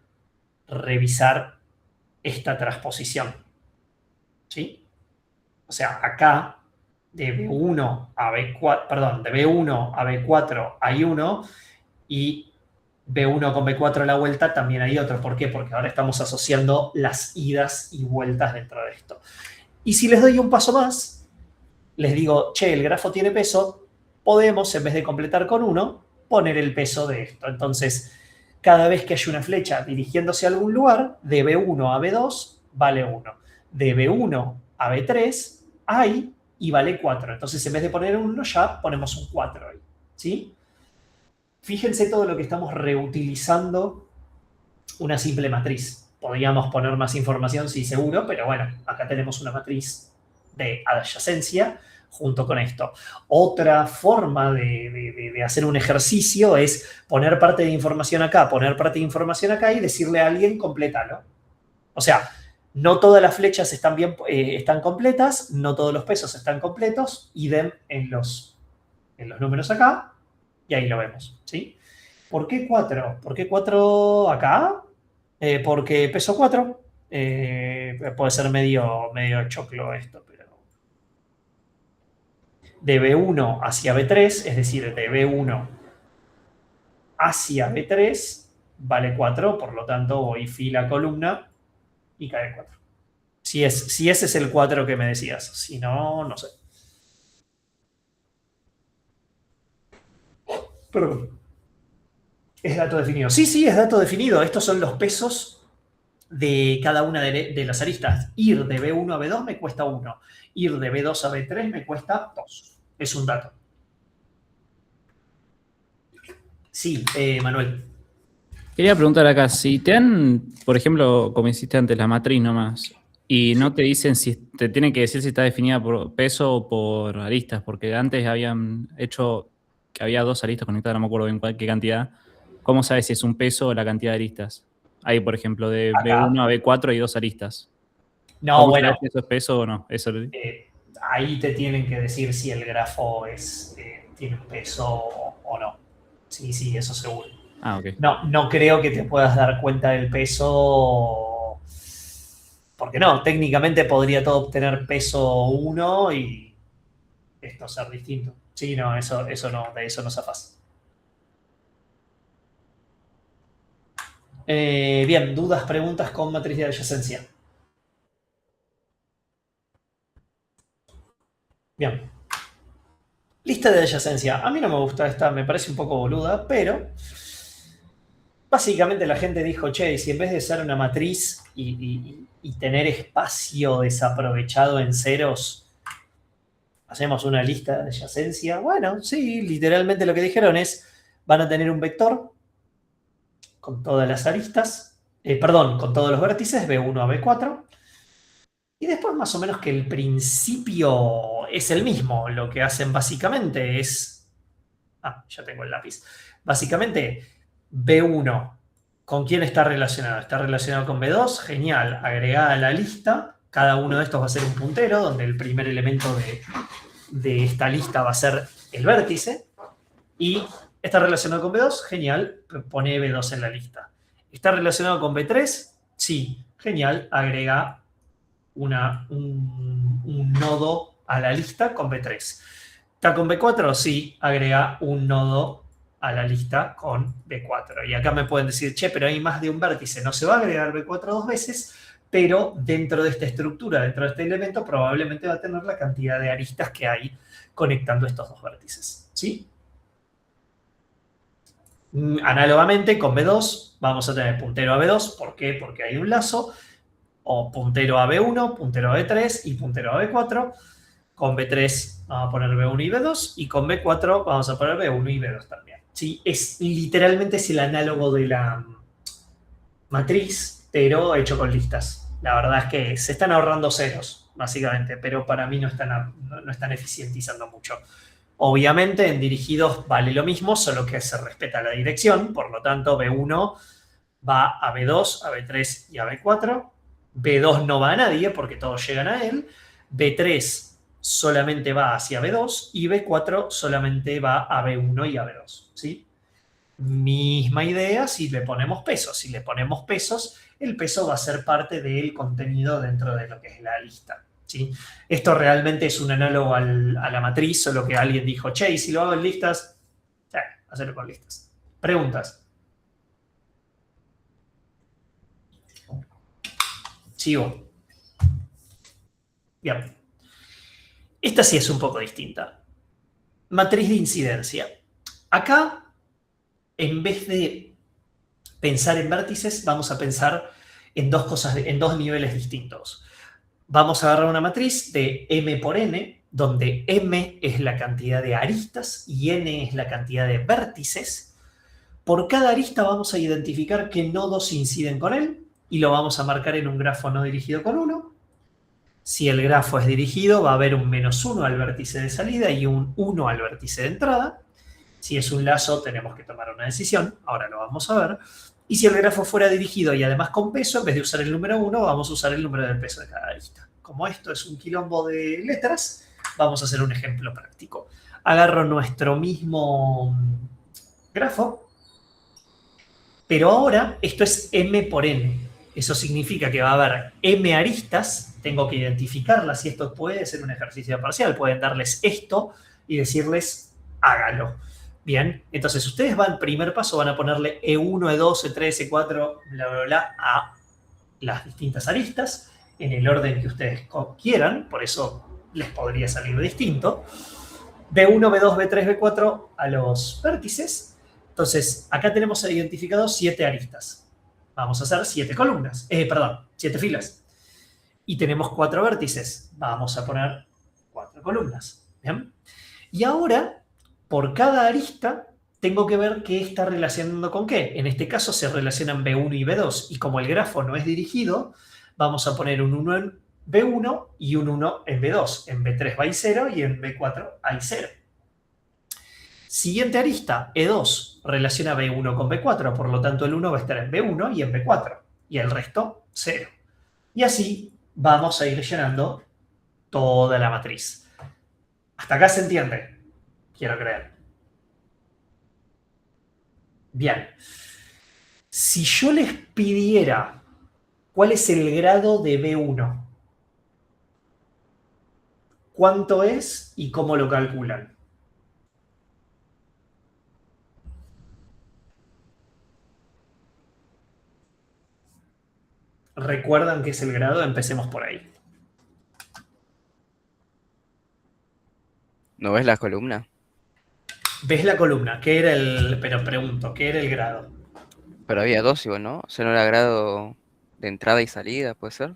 revisar esta transposición. ¿Sí? O sea, acá de B1 a B4, perdón, de B1 a B4 hay uno y B1 con B4 a la vuelta también hay otro. ¿Por qué? Porque ahora estamos asociando las idas y vueltas dentro de esto. Y si les doy un paso más, les digo, che, el grafo tiene peso, podemos, en vez de completar con 1, poner el peso de esto. Entonces, cada vez que haya una flecha dirigiéndose a algún lugar, de B1 a B2 vale 1. De B1 a B3 hay y vale 4. Entonces, en vez de poner un 1 ya, ponemos un 4 ahí. ¿Sí? Fíjense todo lo que estamos reutilizando una simple matriz. Podríamos poner más información, sí, seguro, pero bueno, acá tenemos una matriz de adyacencia junto con esto. Otra forma de hacer un ejercicio es poner parte de información acá, poner parte de información acá y decirle a alguien, complétalo. O sea, no todas las flechas están completas, no todos los pesos están completos, idem en los números acá, y ahí lo vemos, ¿sí? ¿Por qué 4? ¿Por qué 4 acá? Porque peso 4. Puede ser medio choclo esto, pero... De B1 hacia B3, es decir, de B1 hacia B3, vale 4, por lo tanto voy fila columna y cae 4. Si ese es el 4 que me decías, si no, no sé. Perdón. Es dato definido. Sí, es dato definido. Estos son los pesos de cada una de las aristas. Ir de B1 a B2 me cuesta 1. Ir de B2 a B3 me cuesta 2. Es un dato. Sí, Manuel. Quería preguntar acá, si te dan, por ejemplo, como hiciste antes, la matriz nomás, y no te dicen si te tienen que decir si está definida por peso o por aristas, porque antes habían hecho que había 2 aristas conectadas, no me acuerdo bien qué cantidad, ¿cómo sabes si es un peso o la cantidad de aristas? Hay, por ejemplo, de Acá. B1 a B4 hay 2 aristas. No, ¿Cómo bueno, sabes si eso es peso o no? Eso, ahí te tienen que decir si el grafo tiene un peso o no. Sí, eso seguro. ah, ok. No creo que te puedas dar cuenta del peso, porque no, técnicamente podría todo obtener peso 1 y esto ser distinto. Sí, no, eso no, de eso no zafás. Bien, dudas, preguntas con matriz de adyacencia. Bien. Lista de adyacencia. A mí no me gusta esta, me parece un poco boluda, pero básicamente la gente dijo, che, si en vez de ser una matriz y tener espacio desaprovechado en ceros, hacemos una lista de adyacencia. Bueno, sí, literalmente lo que dijeron es, van a tener un vector con todas las aristas, con todos los vértices, B1 a B4, y después más o menos que el principio es el mismo. Lo que hacen básicamente es... ya tengo el lápiz. Básicamente, B1, ¿con quién está relacionado? Está relacionado con B2, genial, agregada a la lista. Cada uno de estos va a ser un puntero, donde el primer elemento de esta lista va a ser el vértice. Y está relacionado con B2, genial, pone B2 en la lista. ¿Está relacionado con B3? Sí, genial, agrega un nodo a la lista con B3. ¿Está con B4? Sí, agrega un nodo a la lista con B4. Y acá me pueden decir, che, pero hay más de un vértice. No se va a agregar B4 2 veces, pero dentro de esta estructura, dentro de este elemento, probablemente va a tener la cantidad de aristas que hay conectando estos dos vértices. ¿Sí? Análogamente, con B2 vamos a tener puntero a B2. ¿Por qué? Porque hay un lazo. O puntero a B1, puntero a B3 y puntero a B4. Con B3 vamos a poner B1 y B2. Y con B4 vamos a poner B1 y B2 también. ¿Sí? Literalmente es el análogo de la matriz, pero hecho con listas. La verdad es que se están ahorrando ceros, básicamente, pero para mí no están eficientizando mucho. Obviamente en dirigidos vale lo mismo, solo que se respeta la dirección. Por lo tanto, B1 va a B2, a B3 y a B4. B2 no va a nadie porque todos llegan a él. B3 solamente va hacia B2 y B4 solamente va a B1 y a B2. ¿Sí? Misma idea si le ponemos pesos. Si le ponemos pesos, el peso va a ser parte del contenido dentro de lo que es la lista. ¿Sí? Esto realmente es un análogo a la matriz, solo que alguien dijo, che, ¿y si lo hago en listas? Hacerlo con listas. Preguntas. Sigo. Bien. Esta sí es un poco distinta. Matriz de incidencia. Acá, en vez de pensar en vértices, vamos a pensar en dos niveles distintos. Vamos a agarrar una matriz de M por N, donde M es la cantidad de aristas y N es la cantidad de vértices. Por cada arista vamos a identificar qué nodos inciden con él y lo vamos a marcar en un grafo no dirigido con 1. Si el grafo es dirigido, va a haber un -1 al vértice de salida y un 1 al vértice de entrada. Si es un lazo, tenemos que tomar una decisión. Ahora lo vamos a ver. Y si el grafo fuera dirigido y además con peso, en vez de usar el número 1, vamos a usar el número del peso de cada arista. Como esto es un quilombo de letras, vamos a hacer un ejemplo práctico. Agarro nuestro mismo grafo, pero ahora esto es M por N. Eso significa que va a haber M aristas, tengo que identificarlas y esto puede ser un ejercicio parcial. Pueden darles esto y decirles, hágalo. Bien, entonces ustedes primer paso van a ponerle E1, E2, E3, E4, bla, bla, bla, a las distintas aristas en el orden que ustedes quieran, por eso les podría salir distinto. B1, B2, B3, B4 a los vértices. Entonces, acá tenemos identificados 7 aristas. Vamos a hacer 7 columnas, 7 filas. Y tenemos 4 vértices. Vamos a poner 4 columnas. ¿Bien? Y ahora, por cada arista, tengo que ver qué está relacionando con qué. En este caso se relacionan B1 y B2. Y como el grafo no es dirigido, vamos a poner un 1 en B1 y un 1 en B2. En B3 hay 0 y en B4 hay 0. Siguiente arista, E2, relaciona B1 con B4, por lo tanto el 1 va a estar en B1 y en B4, y el resto 0. Y así vamos a ir llenando toda la matriz. ¿Hasta acá se entiende? Quiero creer. Bien. Si yo les pidiera cuál es el grado de B1, ¿cuánto es y cómo lo calculan? ¿Recuerdan qué es el grado? Empecemos por ahí. ¿No ves la columna? ¿Ves la columna? ¿Qué era el...? Pero pregunto, ¿qué era el grado? Pero había dos igual, ¿no? O sea, no era grado de entrada y salida, ¿puede ser?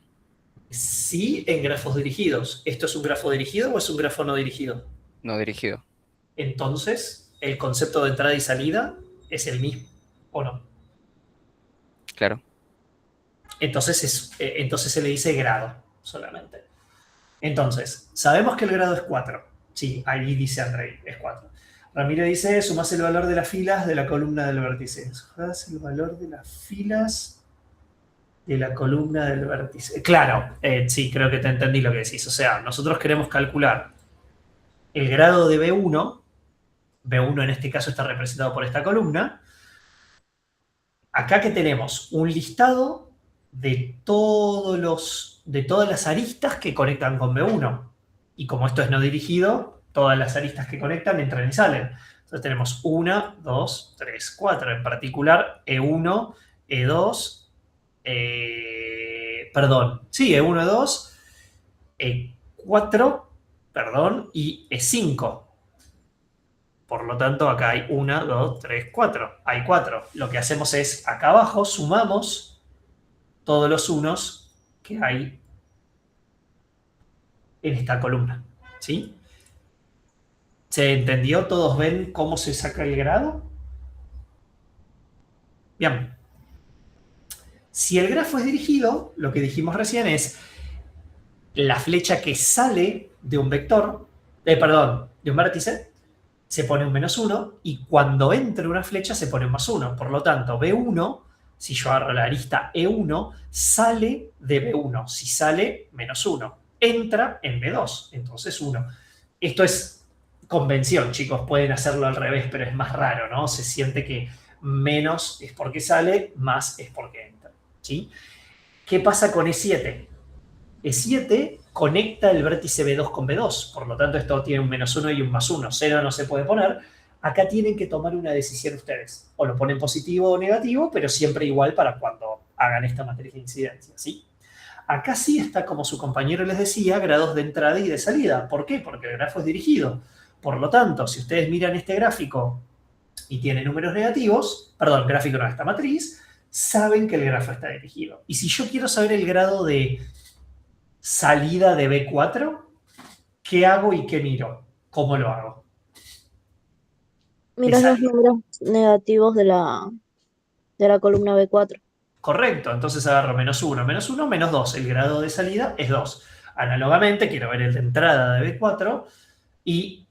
Sí, en grafos dirigidos. ¿Esto es un grafo dirigido o es un grafo no dirigido? No dirigido. Entonces, el concepto de entrada y salida es el mismo, ¿o no? Claro. Entonces se le dice grado solamente. Entonces, sabemos que el grado es 4. Sí, ahí dice Andrei, es 4. Ramiro dice, sumás el valor de las filas de la columna del vértice. Sumás el valor de las filas de la columna del vértice. Claro, sí, creo que te entendí lo que decís. O sea, nosotros queremos calcular el grado de B1. B1 en este caso está representado por esta columna. Acá que tenemos un listado de todas las aristas que conectan con B1. Y como esto es no dirigido, todas las aristas que conectan entran y salen. Entonces tenemos 1, 2, 3, 4. En particular, E1, E2, E1, E2, E4, y E5. Por lo tanto, acá hay 1, 2, 3, 4. Hay 4. Lo que hacemos es, acá abajo, sumamos todos los unos que hay en esta columna. ¿Sí? ¿Se entendió? ¿Todos ven cómo se saca el grado? Bien. Si el grafo es dirigido, lo que dijimos recién es la flecha que sale de un vector, de un vértice, se pone un -1 y cuando entre una flecha se pone un +1. Por lo tanto, B1, si yo agarro la arista E1, sale de B1. Si sale, -1. Entra en B2, entonces 1. Esto es convención, chicos. Pueden hacerlo al revés, pero es más raro, ¿no? Se siente que menos es porque sale, más es porque entra. ¿Sí? ¿Qué pasa con E7? E7 conecta el vértice B2 con B2, por lo tanto esto tiene un -1 y un +1, 0 no se puede poner. Acá tienen que tomar una decisión ustedes, o lo ponen positivo o negativo, pero siempre igual para cuando hagan esta matriz de incidencia, ¿sí? Acá sí está, como su compañero les decía, grados de entrada y de salida. ¿Por qué? Porque el grafo es dirigido. Por lo tanto, si ustedes miran este gráfico y tiene números negativos, perdón, gráfico no, esta matriz, saben que el grafo está dirigido. Y si yo quiero saber el grado de salida de B4, ¿qué hago y qué miro? ¿Cómo lo hago? Miras los números negativos de la columna B4. Correcto, entonces agarro -1, -1, -2. El grado de salida es 2. Análogamente, quiero ver el de entrada de B4 y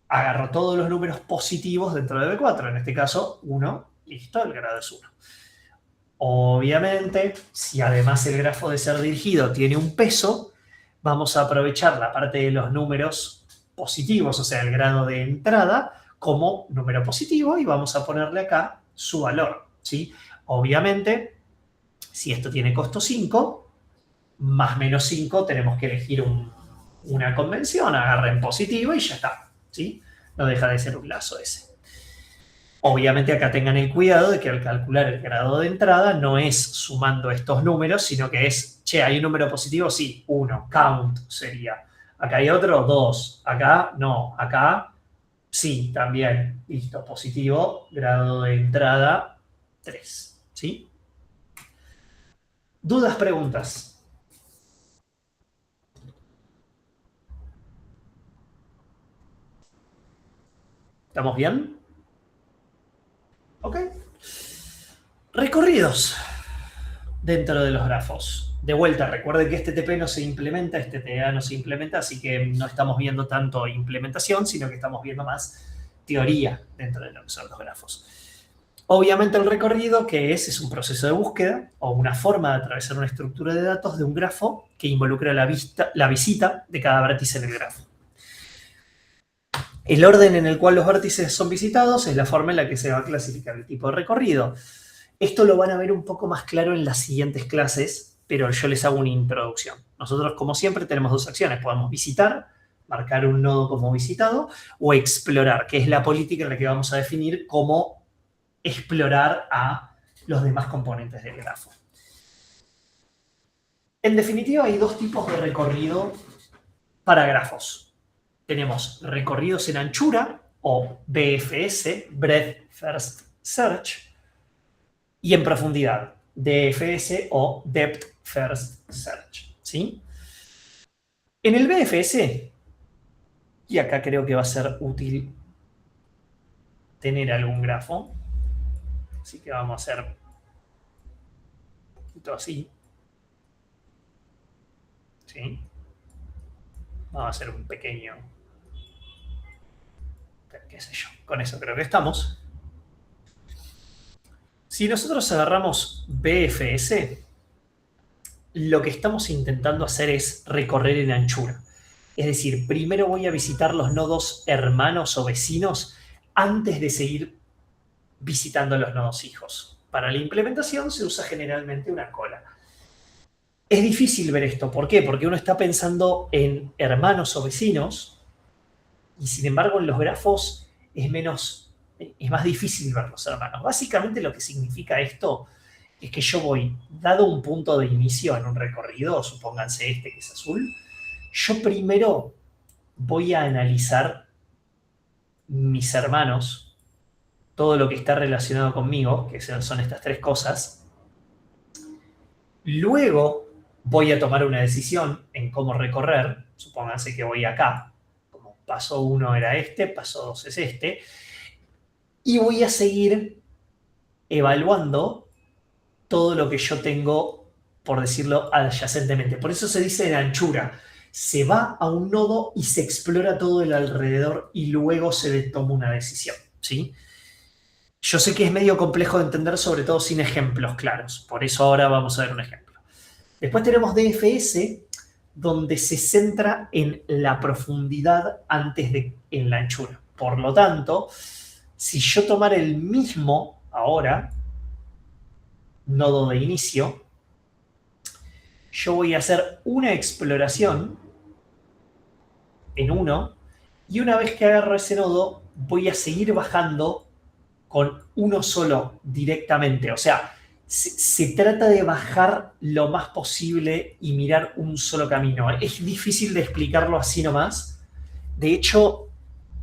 agarro todos los números positivos dentro de B4. En este caso, 1, listo, el grado es 1. Obviamente, si además el grafo de ser dirigido tiene un peso, vamos a aprovechar la parte de los números positivos, o sea, el grado de entrada, como número positivo y vamos a ponerle acá su valor, ¿sí? Obviamente, si esto tiene costo 5, más menos 5, tenemos que elegir una convención, agarren positivo y ya está, ¿sí? No deja de ser un lazo ese. Obviamente acá tengan el cuidado de que al calcular el grado de entrada no es sumando estos números, sino que es, che, ¿hay un número positivo? Sí, 1, count sería. Acá hay otro, 2. Acá no, acá sí, también. Listo, positivo, grado de entrada 3. ¿Sí? ¿Dudas, preguntas? ¿Estamos bien? Ok. Recorridos dentro de los grafos. De vuelta, recuerden que este TP no se implementa, este TA no se implementa, así que no estamos viendo tanto implementación, sino que estamos viendo más teoría dentro de lo que son los grafos. Obviamente el recorrido, que es un proceso de búsqueda o una forma de atravesar una estructura de datos de un grafo que involucra la visita de cada vértice en el grafo. El orden en el cual los vértices son visitados es la forma en la que se va a clasificar el tipo de recorrido. Esto lo van a ver un poco más claro en las siguientes clases, pero yo les hago una introducción. Nosotros, como siempre, tenemos dos acciones. Podemos visitar, marcar un nodo como visitado, o explorar, que es la política en la que vamos a definir cómo explorar a los demás componentes del grafo. En definitiva, hay dos tipos de recorrido para grafos. Tenemos recorridos en anchura, o BFS, Breadth First Search, y en profundidad, DFS o Depth First Search, ¿sí? En el BFS, y acá creo que va a ser útil tener algún grafo, así que vamos a hacer un poquito así, ¿sí? Vamos a hacer un pequeño, qué sé yo, con eso creo que estamos. Si nosotros agarramos BFS, lo que estamos intentando hacer es recorrer en anchura. Es decir, primero voy a visitar los nodos hermanos o vecinos antes de seguir visitando los nodos hijos. Para la implementación se usa generalmente una cola. Es difícil ver esto. ¿Por qué? Porque uno está pensando en hermanos o vecinos y sin embargo en los grafos es más difícil ver los hermanos. Básicamente lo que significa esto es que yo voy, dado un punto de inicio en un recorrido, supónganse este que es azul, yo primero voy a analizar mis hermanos, todo lo que está relacionado conmigo, que son estas tres cosas. Luego voy a tomar una decisión en cómo recorrer. Supónganse que voy acá. Como paso 1 era este, paso 2 es este. Y voy a seguir evaluando todo lo que yo tengo, por decirlo, adyacentemente. Por eso se dice en anchura. Se va a un nodo y se explora todo el alrededor y luego se toma una decisión, ¿sí? Yo sé que es medio complejo de entender, sobre todo sin ejemplos claros. Por eso ahora vamos a ver un ejemplo. Después tenemos DFS, donde se centra en la profundidad antes de en la anchura. Por lo tanto, si yo tomara el mismo ahora, nodo de inicio, yo voy a hacer una exploración en uno, y una vez que agarro ese nodo, voy a seguir bajando con uno solo directamente. O sea, se trata de bajar lo más posible y mirar un solo camino. Es difícil de explicarlo así nomás. De hecho,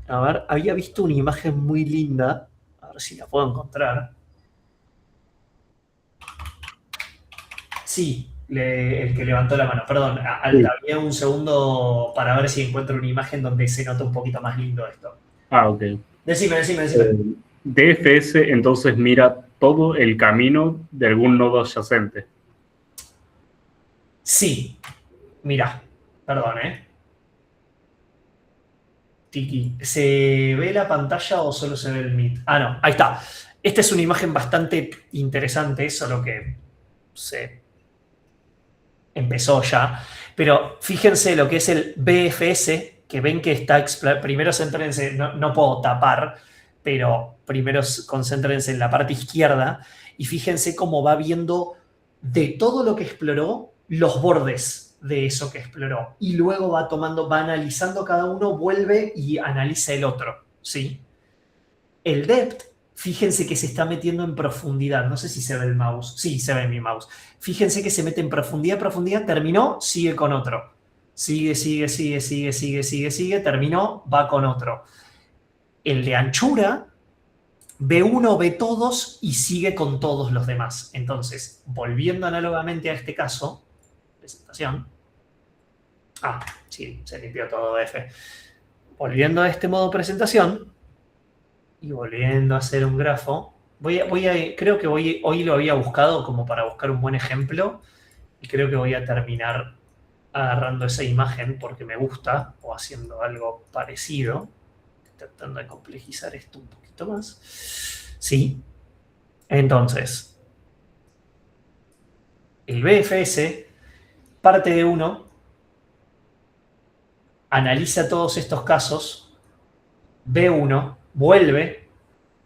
a ver, había visto una imagen muy linda. A ver si la puedo encontrar. Sí, el que levantó la mano. Perdón, había un segundo para ver si encuentro una imagen donde se nota un poquito más lindo esto. Ah, ok. Decime. DFS entonces mira todo el camino de algún nodo adyacente. Sí, mira, perdón, Tiki, ¿se ve la pantalla o solo se ve el Meet? Ah, no, ahí está. Esta es una imagen bastante interesante, solo que se empezó ya. Pero fíjense lo que es el BFS, que ven que está... Primero céntrense, no puedo tapar, pero primero concéntrense en la parte izquierda y fíjense cómo va viendo de todo lo que exploró los bordes de eso que exploró. Y luego va analizando cada uno, vuelve y analiza el otro, ¿sí? El depth, fíjense que se está metiendo en profundidad. No sé si se ve el mouse. Sí, se ve mi mouse. Fíjense que se mete en profundidad, terminó, sigue con otro. Sigue, terminó, va con otro. El de anchura ve uno, ve todos y sigue con todos los demás. Entonces, volviendo análogamente a este caso, presentación. Ah, sí, se limpió todo F. Volviendo a este modo presentación y volviendo a hacer un grafo, creo que hoy lo había buscado como para buscar un buen ejemplo y creo que voy a terminar agarrando esa imagen porque me gusta o haciendo algo parecido. Tratando de complejizar esto un poquito más. Sí. Entonces, el BFS parte de uno, analiza todos estos casos, ve uno, vuelve,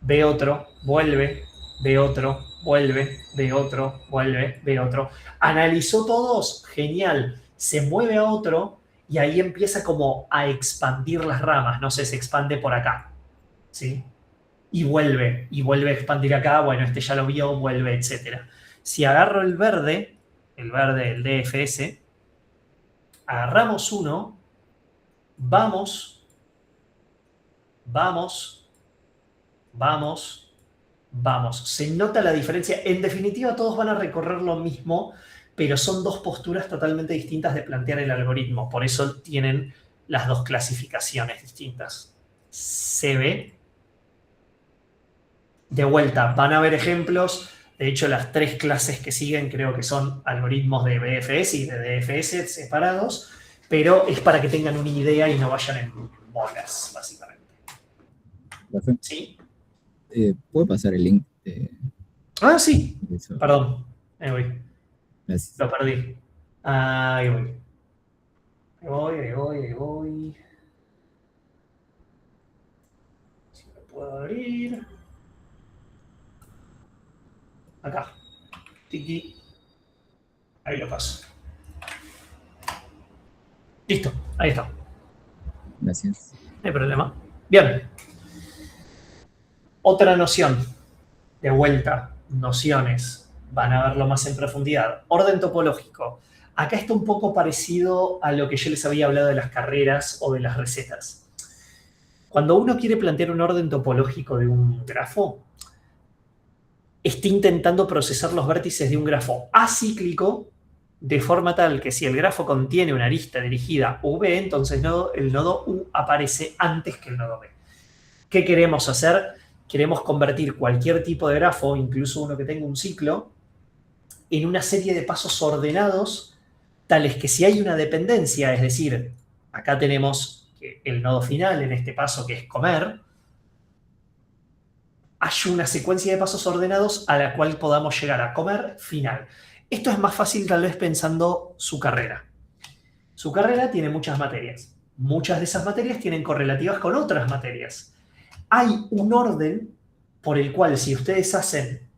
ve otro, vuelve, ve otro, vuelve, ve otro, vuelve, ve otro. Analizó todos, genial. Se mueve a otro y ahí empieza como a expandir las ramas. No sé, se expande por acá, ¿sí? Y vuelve a expandir acá. Bueno, este ya lo vio, vuelve, etc. Si agarro el verde, el DFS, agarramos uno, vamos, vamos, vamos, vamos. Se nota la diferencia. En definitiva, todos van a recorrer lo mismo, pero son dos posturas totalmente distintas de plantear el algoritmo. Por eso tienen las dos clasificaciones distintas. ¿Se ve? De vuelta, van a haber ejemplos. De hecho, las 3 clases que siguen creo que son algoritmos de BFS y de DFS separados, pero es para que tengan una idea y no vayan en bolas, básicamente. Profe, ¿Sí? ¿puedo pasar el link? Ah, sí. De eso? Perdón. Ahí voy. Gracias. Lo perdí. Ahí voy. Ahí voy. Si lo puedo abrir. Acá. Tiki. Ahí lo paso. Listo. Ahí está. Gracias. No hay problema. Bien. Otra noción. De vuelta. Nociones. Van a verlo más en profundidad. Orden topológico. Acá está un poco parecido a lo que yo les había hablado de las carreras o de las recetas. Cuando uno quiere plantear un orden topológico de un grafo, está intentando procesar los vértices de un grafo acíclico de forma tal que si el grafo contiene una arista dirigida V, entonces el nodo U aparece antes que el nodo B. ¿Qué queremos hacer? Queremos convertir cualquier tipo de grafo, incluso uno que tenga un ciclo, en una serie de pasos ordenados, tales que si hay una dependencia, es decir, acá tenemos el nodo final, en este paso que es comer, hay una secuencia de pasos ordenados a la cual podamos llegar a comer final. Esto es más fácil tal vez pensando su carrera. Su carrera tiene muchas materias. Muchas de esas materias tienen correlativas con otras materias. Hay un orden por el cual si ustedes hacen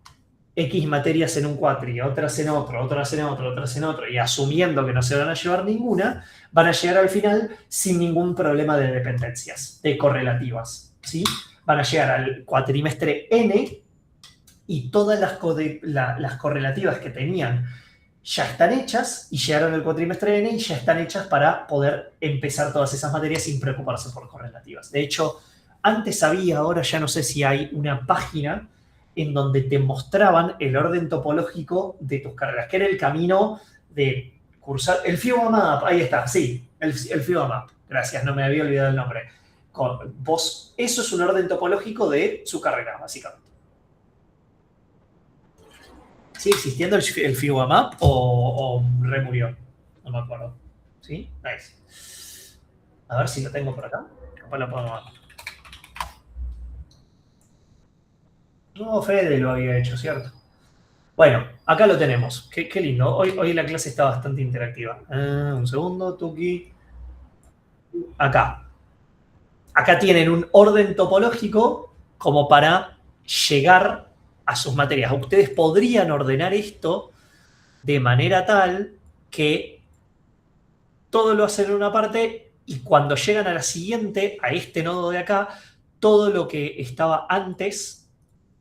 X materias en un cuatri, otras en otro, otras en otro, otras en otro, y asumiendo que no se van a llevar ninguna, van a llegar al final sin ningún problema de dependencias, de correlativas, ¿sí? Van a llegar al cuatrimestre N y todas las correlativas que tenían ya están hechas y llegaron al cuatrimestre N y ya están hechas para poder empezar todas esas materias sin preocuparse por correlativas. De hecho, antes había, ahora ya no sé si hay una página en donde te mostraban el orden topológico de tus carreras, que era el camino de cursar, el FIBO-MAP, ahí está, sí, el FIBO-MAP, gracias, no me había olvidado el nombre. Eso es un orden topológico de su carrera, básicamente. ¿Sigue existiendo el FIBO-MAP o remurió? No me acuerdo. ¿Sí? Nice. A ver si lo tengo por acá. Capaz lo podemos ver. No, Fede lo había hecho, ¿cierto? Bueno, acá lo tenemos. Qué lindo. Hoy la clase está bastante interactiva. Un segundo, Tuki. Acá. Acá tienen un orden topológico como para llegar a sus materias. Ustedes podrían ordenar esto de manera tal que todo lo hacen en una parte y cuando llegan a la siguiente, a este nodo de acá, todo lo que estaba antes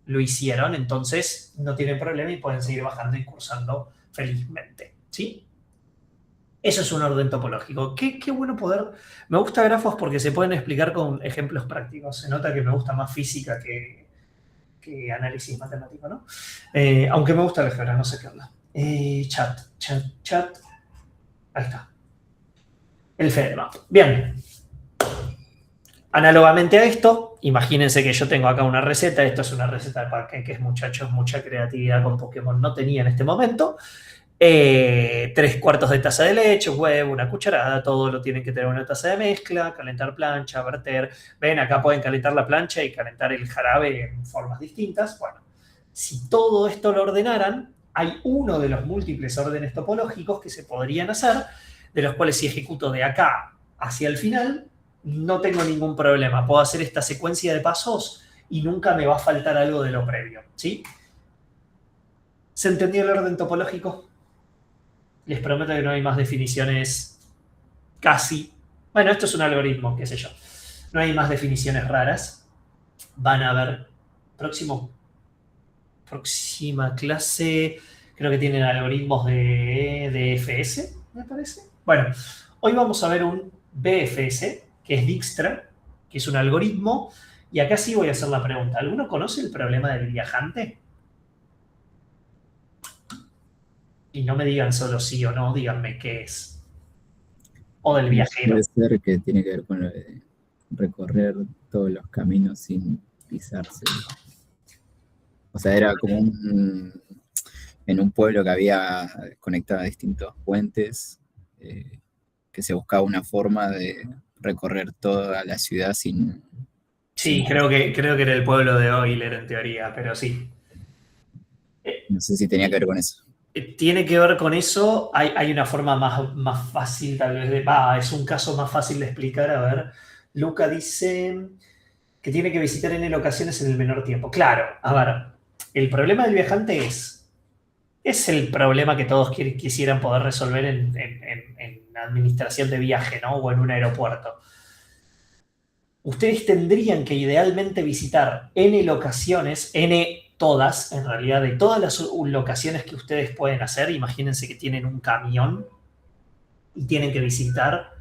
lo hicieron, entonces no tienen problema y pueden seguir bajando y cursando felizmente, ¿sí? Eso es un orden topológico. Qué bueno poder... Me gusta grafos porque se pueden explicar con ejemplos prácticos. Se nota que me gusta más física que análisis matemático, ¿no? Aunque me gusta el álgebra, no sé qué onda. Chat. Ahí está. El FEDMAP. Bien. Análogamente a esto, imagínense que yo tengo acá una receta. Esto es una receta de panqueques, muchachos. Mucha creatividad con Pokémon no tenía en este momento. 3/4 de taza de leche, huevo, una cucharada, todo lo tienen que tener en una taza de mezcla, calentar plancha, verter. Ven, acá pueden calentar la plancha y calentar el jarabe en formas distintas. Bueno, Si todo esto lo ordenaran, hay uno de los múltiples órdenes topológicos que se podrían hacer, de los cuales si ejecuto de acá hacia el final, no tengo ningún problema. Puedo hacer esta secuencia de pasos y nunca me va a faltar algo de lo previo, ¿sí? ¿Se entendió el orden topológico? Les prometo que no hay más definiciones casi. Bueno, esto es un algoritmo, qué sé yo. No hay más definiciones raras. Van a ver próxima clase, creo que tienen algoritmos de DFS, me parece. Bueno, hoy vamos a ver un BFS, que es Dijkstra, que es un algoritmo, y acá sí voy a hacer la pregunta. ¿Alguno conoce el problema del viajante? Y no me digan solo sí o no, díganme qué es. O del viajero. Puede ser que tiene que ver con lo de recorrer todos los caminos sin pisarse. O sea, era como en un pueblo que había conectado a distintos puentes, que se buscaba una forma de recorrer toda la ciudad sin... Sí, creo que era el pueblo de Euler en teoría, pero sí. No sé si tenía que ver con eso. Tiene que ver con eso. Hay una forma más fácil, tal vez, es un caso más fácil de explicar. A ver, Luca dice que tiene que visitar N locaciones en el menor tiempo. Claro, a ver, el problema del viajante es el problema que todos quisieran poder resolver en administración de viaje, ¿no? O en un aeropuerto. Ustedes tendrían que idealmente visitar N locaciones, N todas, en realidad, de todas las locaciones que ustedes pueden hacer. Imagínense que tienen un camión y tienen que visitar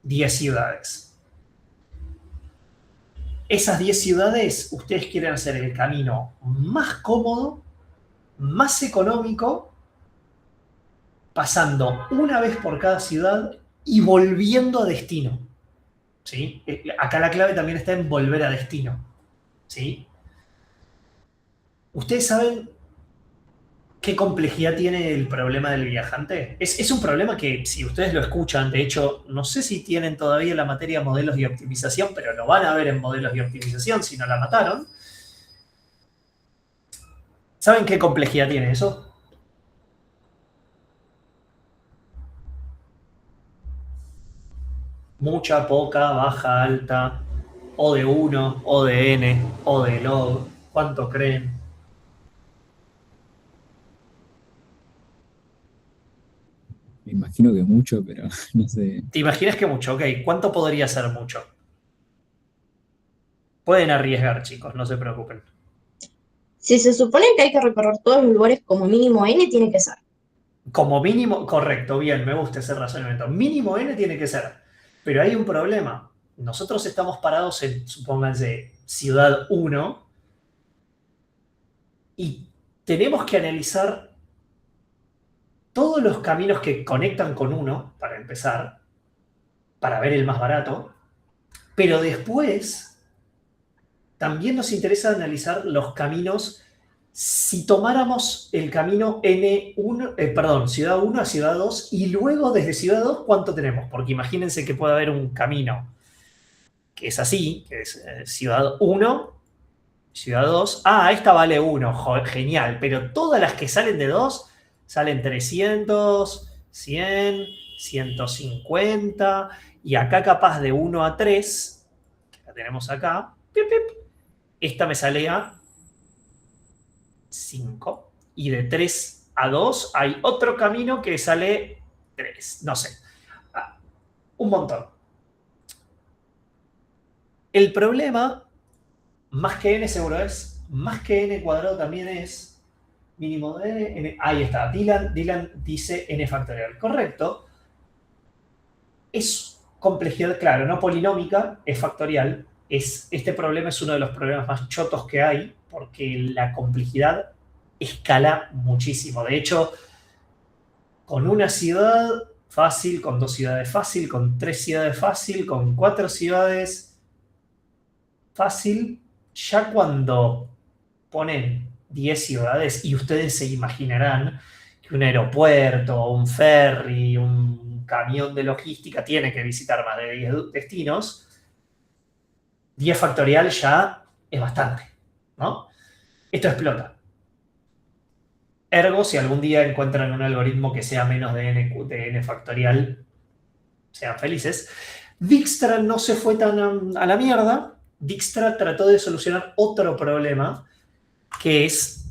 10 ciudades. Esas 10 ciudades, ustedes quieren hacer el camino más cómodo, más económico, pasando una vez por cada ciudad y volviendo a destino. ¿Sí? Acá la clave también está en volver a destino. ¿Sí? ¿Ustedes saben qué complejidad tiene el problema del viajante? Es un problema que, si ustedes lo escuchan, de hecho, no sé si tienen todavía la materia modelos y optimización, pero lo van a ver en modelos y optimización si no la mataron. ¿Saben qué complejidad tiene eso? Mucha, poca, baja, alta, O de 1, O de N, O de log. ¿Cuánto creen? Me imagino que mucho, pero no sé. ¿Te imaginas que mucho? Ok, ¿cuánto podría ser mucho? Pueden arriesgar, chicos, no se preocupen. Si se supone que hay que recorrer todos los lugares como mínimo N, tiene que ser. Como mínimo, correcto, bien, me gusta ese razonamiento. Mínimo N tiene que ser. Pero hay un problema. Nosotros estamos parados en, supónganse, ciudad 1 y tenemos que analizar todos los caminos que conectan con 1, para empezar, para ver el más barato, pero después también nos interesa analizar los caminos. Si tomáramos el camino ciudad 1 a ciudad 2 y luego desde ciudad 2, ¿cuánto tenemos? Porque imagínense que puede haber un camino que es así, que es ciudad 1, ciudad 2. Esta vale 1, genial, pero todas las que salen de 2 salen 300, 100, 150, y acá capaz de 1 a 3, que la tenemos acá, esta me sale a 5, y de 3 a 2 hay otro camino que sale 3, no sé, un montón. El problema, más que n seguro es, más que n cuadrado también es, mínimo de n, ahí está, Dylan dice n factorial, correcto. Es complejidad, claro, no polinómica, es factorial. Este problema es uno de los problemas más chotos que hay, porque la complejidad escala muchísimo. De hecho, con una ciudad fácil, con 2 ciudades fácil, con 3 ciudades fácil, con 4 ciudades fácil, ya cuando ponen 10 ciudades, y ustedes se imaginarán que un aeropuerto, un ferry, un camión de logística tiene que visitar más de 10 destinos, 10 factorial ya es bastante, ¿no? Esto explota. Ergo, si algún día encuentran un algoritmo que sea menos de n factorial, sean felices. Dijkstra no se fue tan a la mierda. Dijkstra trató de solucionar otro problema, que es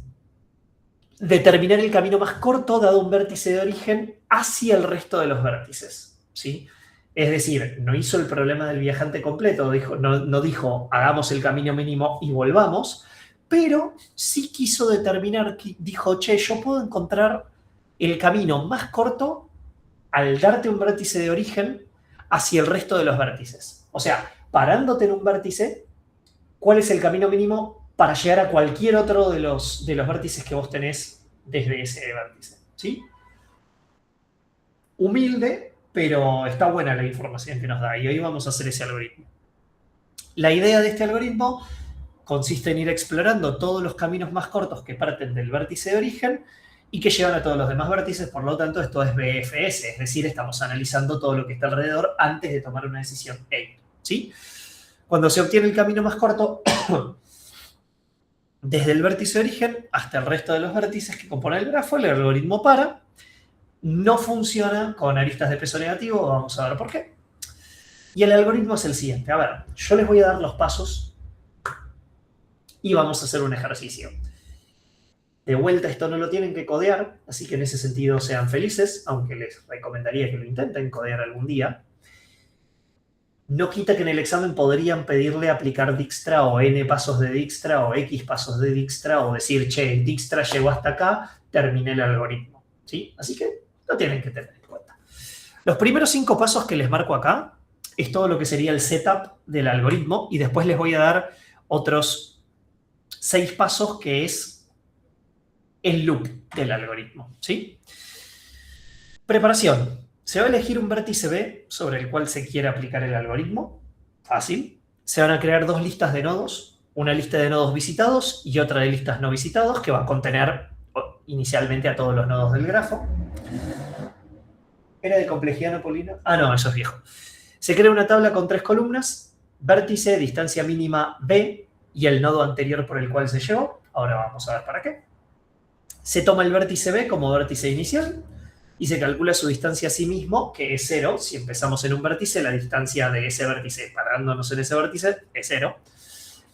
determinar el camino más corto dado un vértice de origen hacia el resto de los vértices, ¿sí? Es decir, no hizo el problema del viajante completo, no dijo hagamos el camino mínimo y volvamos, pero sí quiso determinar, dijo, che, yo puedo encontrar el camino más corto al darte un vértice de origen hacia el resto de los vértices. O sea, parándote en un vértice, ¿cuál es el camino mínimo para llegar a cualquier otro de los vértices que vos tenés desde ese vértice? ¿Sí? Humilde, pero está buena la información que nos da y hoy vamos a hacer ese algoritmo. La idea de este algoritmo consiste en ir explorando todos los caminos más cortos que parten del vértice de origen y que llevan a todos los demás vértices, por lo tanto esto es BFS, es decir, estamos analizando todo lo que está alrededor antes de tomar una decisión A, ¿sí? Cuando se obtiene el camino más corto, desde el vértice de origen hasta el resto de los vértices que componen el grafo, el algoritmo para. No funciona con aristas de peso negativo, vamos a ver por qué. Y el algoritmo es el siguiente. A ver, yo les voy a dar los pasos y vamos a hacer un ejercicio. De vuelta, esto no lo tienen que codear, así que en ese sentido sean felices, aunque les recomendaría que lo intenten codear algún día. No quita que en el examen podrían pedirle aplicar Dijkstra o n pasos de Dijkstra o x pasos de Dijkstra o decir, che, Dijkstra llegó hasta acá, terminé el algoritmo, ¿sí? Así que lo tienen que tener en cuenta. Los primeros 5 pasos que les marco acá es todo lo que sería el setup del algoritmo y después les voy a dar otros 6 pasos que es el loop del algoritmo, ¿sí? Preparación. Se va a elegir un vértice B sobre el cual se quiere aplicar el algoritmo. Fácil. Se van a crear 2 listas de nodos. Una lista de nodos visitados y otra de listas no visitados que va a contener inicialmente a todos los nodos del grafo. ¿Era de complejidad napolina? Ah, no, eso es viejo. Se crea una tabla con 3 columnas. Vértice, distancia mínima B y el nodo anterior por el cual se llegó. Ahora vamos a ver para qué. Se toma el vértice B como vértice inicial y se calcula su distancia a sí mismo, que es 0. Si empezamos en un vértice, la distancia de ese vértice, parándonos en ese vértice, es 0.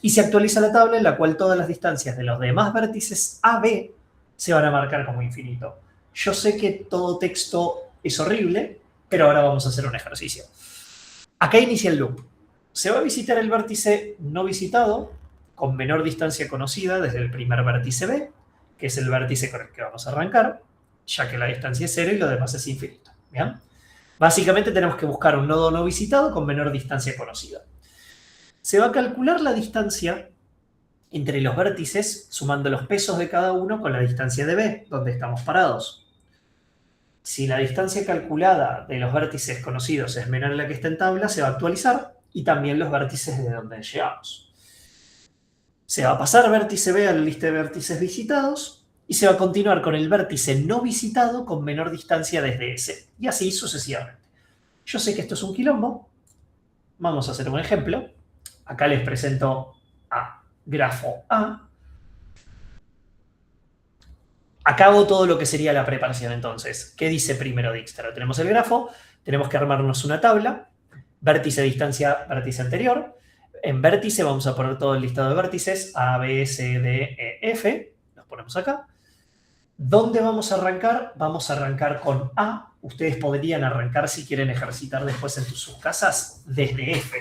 Y se actualiza la tabla en la cual todas las distancias de los demás vértices A, B se van a marcar como infinito. Yo sé que todo texto es horrible, pero ahora vamos a hacer un ejercicio. Acá inicia el loop. Se va a visitar el vértice no visitado con menor distancia conocida desde el primer vértice B, que es el vértice con el que vamos a arrancar, ya que la distancia es 0 y lo demás es infinito. ¿Bien? Básicamente tenemos que buscar un nodo no visitado con menor distancia conocida. Se va a calcular la distancia entre los vértices sumando los pesos de cada uno con la distancia de B, donde estamos parados. Si la distancia calculada de los vértices conocidos es menor a la que está en tabla, se va a actualizar y también los vértices de donde llegamos. Se va a pasar vértice B a la lista de vértices visitados y se va a continuar con el vértice no visitado con menor distancia desde ese. Y así sucesivamente. Yo sé que esto es un quilombo. Vamos a hacer un ejemplo. Acá les presento a grafo A. Acá hago todo lo que sería la preparación entonces. ¿Qué dice primero Dijkstra? Tenemos el grafo, tenemos que armarnos una tabla, vértice, distancia, vértice anterior. En vértice vamos a poner todo el listado de vértices, A, B, C, D, E, F. Los ponemos acá. ¿Dónde vamos a arrancar? Vamos a arrancar con A. Ustedes podrían arrancar, si quieren ejercitar después en sus casas, desde F.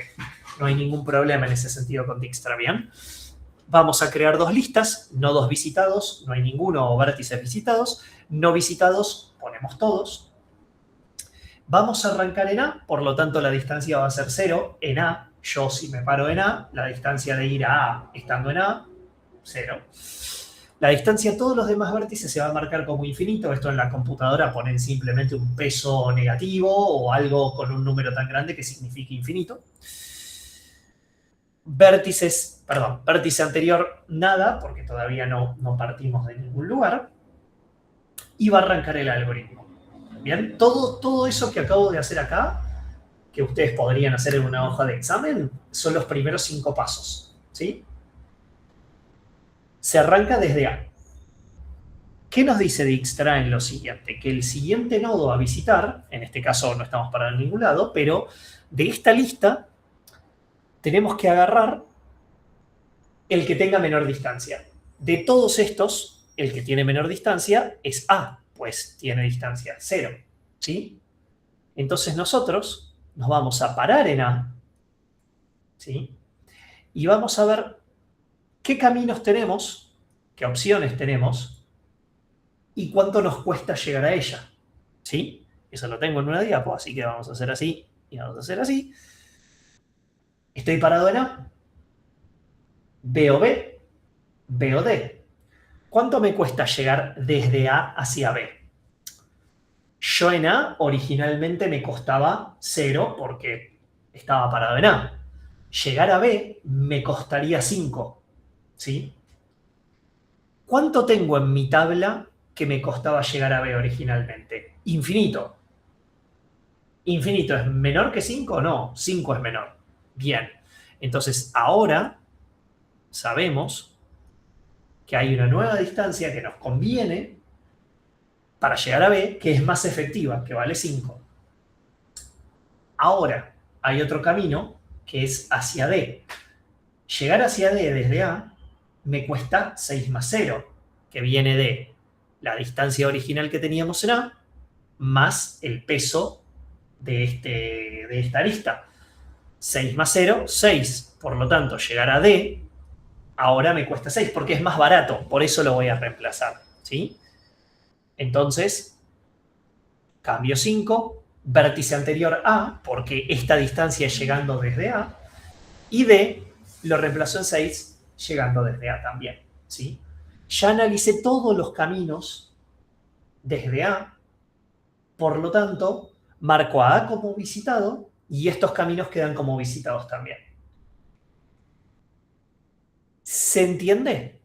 No hay ningún problema en ese sentido con Dijkstra, ¿bien? Vamos a crear 2 listas, nodos visitados, no hay ninguno, o vértices visitados. No visitados, ponemos todos. Vamos a arrancar en A, por lo tanto la distancia va a ser 0 en A. Yo si me paro en A, la distancia de ir a A estando en A, 0. La distancia a todos los demás vértices se va a marcar como infinito. Esto en la computadora ponen simplemente un peso negativo o algo con un número tan grande que signifique infinito. Vértice anterior, nada, porque todavía no partimos de ningún lugar. Y va a arrancar el algoritmo. Bien, todo eso que acabo de hacer acá, que ustedes podrían hacer en una hoja de examen, son los primeros 5 pasos, ¿sí? Se arranca desde A. ¿Qué nos dice Dijkstra en lo siguiente? Que el siguiente nodo a visitar, en este caso no estamos parados en ningún lado, pero de esta lista tenemos que agarrar el que tenga menor distancia. De todos estos, el que tiene menor distancia es A, pues tiene distancia 0, ¿sí? Entonces nosotros nos vamos a parar en A, ¿sí? Y vamos a ver qué caminos tenemos, qué opciones tenemos y cuánto nos cuesta llegar a ella, ¿sí? Eso lo tengo en una diapo, así que vamos a hacer así y vamos a hacer así. Estoy parado en A, veo B, veo D. ¿Cuánto me cuesta llegar desde A hacia B? Yo en A originalmente me costaba 0 porque estaba parado en A. Llegar a B me costaría 5, ¿sí? ¿Cuánto tengo en mi tabla que me costaba llegar a B originalmente? Infinito. ¿Infinito es menor que 5? No, 5 es menor. Bien. Entonces, ahora sabemos que hay una nueva distancia que nos conviene para llegar a B, que es más efectiva, que vale 5. Ahora, hay otro camino que es hacia D. Llegar hacia D desde A me cuesta 6 más 0, que viene de la distancia original que teníamos en A, más el peso de esta arista. 6 más 0, 6. Por lo tanto, llegar a D ahora me cuesta 6 porque es más barato, por eso lo voy a reemplazar, ¿sí? Entonces, cambio 5, vértice anterior A, porque esta distancia es llegando desde A, y D lo reemplazo en 6, llegando desde A también, ¿sí? Ya analicé todos los caminos desde A, por lo tanto, marco a A como visitado y estos caminos quedan como visitados también. ¿Se entiende?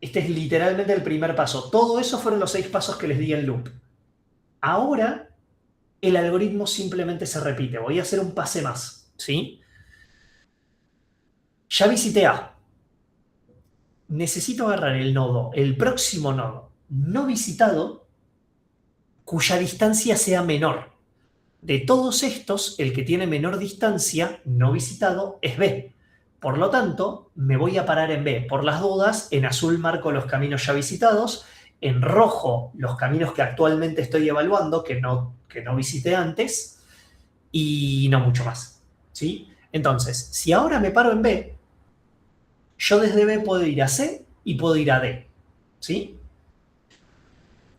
Este es literalmente el primer paso. Todo eso fueron los 6 pasos que les di en loop. Ahora, el algoritmo simplemente se repite. Voy a hacer un pase más, ¿sí? Ya visité A. Necesito agarrar el nodo, el próximo nodo no visitado, cuya distancia sea menor. De todos estos, el que tiene menor distancia no visitado es B. Por lo tanto, me voy a parar en B. Por las dudas, en azul marco los caminos ya visitados, en rojo los caminos que actualmente estoy evaluando, que no visité antes, y no mucho más, ¿sí? Entonces, si ahora me paro en B, yo desde B puedo ir a C y puedo ir a D, ¿sí?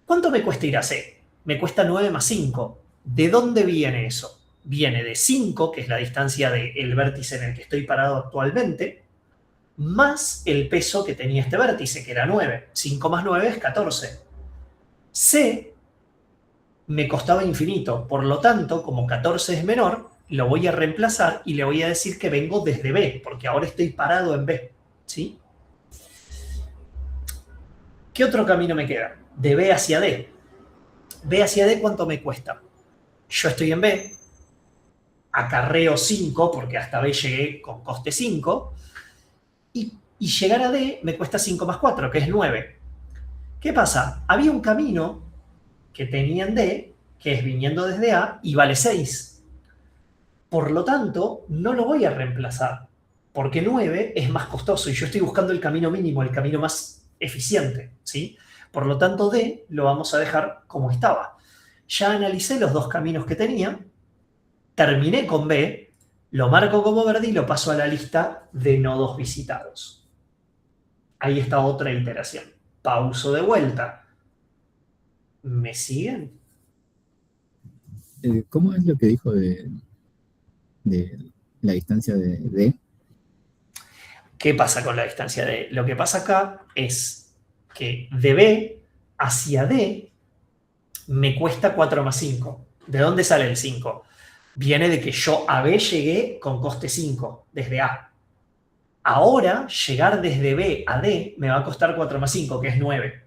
¿Cuánto me cuesta ir a C? Me cuesta 9 más 5. ¿De dónde viene eso? Viene de 5, que es la distancia del vértice en el que estoy parado actualmente, más el peso que tenía este vértice, que era 9. 5 más 9 es 14. C me costaba infinito, por lo tanto, como 14 es menor, lo voy a reemplazar y le voy a decir que vengo desde B, porque ahora estoy parado en B, ¿sí? ¿Qué otro camino me queda? De B hacia D. B hacia D, ¿cuánto me cuesta? Yo estoy en B, acarreo 5, porque hasta B llegué con coste 5, y llegar a D me cuesta 5 más 4, que es 9. ¿Qué pasa? Había un camino que tenía en D, que es viniendo desde A, y vale 6. Por lo tanto, no lo voy a reemplazar, porque 9 es más costoso, y yo estoy buscando el camino mínimo, el camino más eficiente, ¿sí? Por lo tanto, D lo vamos a dejar como estaba. Ya analicé los dos caminos que tenía, terminé con B, lo marco como verde y lo paso a la lista de nodos visitados. Ahí está otra iteración. Pauso de vuelta. ¿Me siguen? ¿Cómo es lo que dijo de la distancia de D? ¿Qué pasa con la distancia de D? Lo que pasa acá es que de B hacia D me cuesta 4 más 5. ¿De dónde sale el 5? Viene de que yo a B llegué con coste 5, desde A. Ahora, llegar desde B a D me va a costar 4 más 5, que es 9.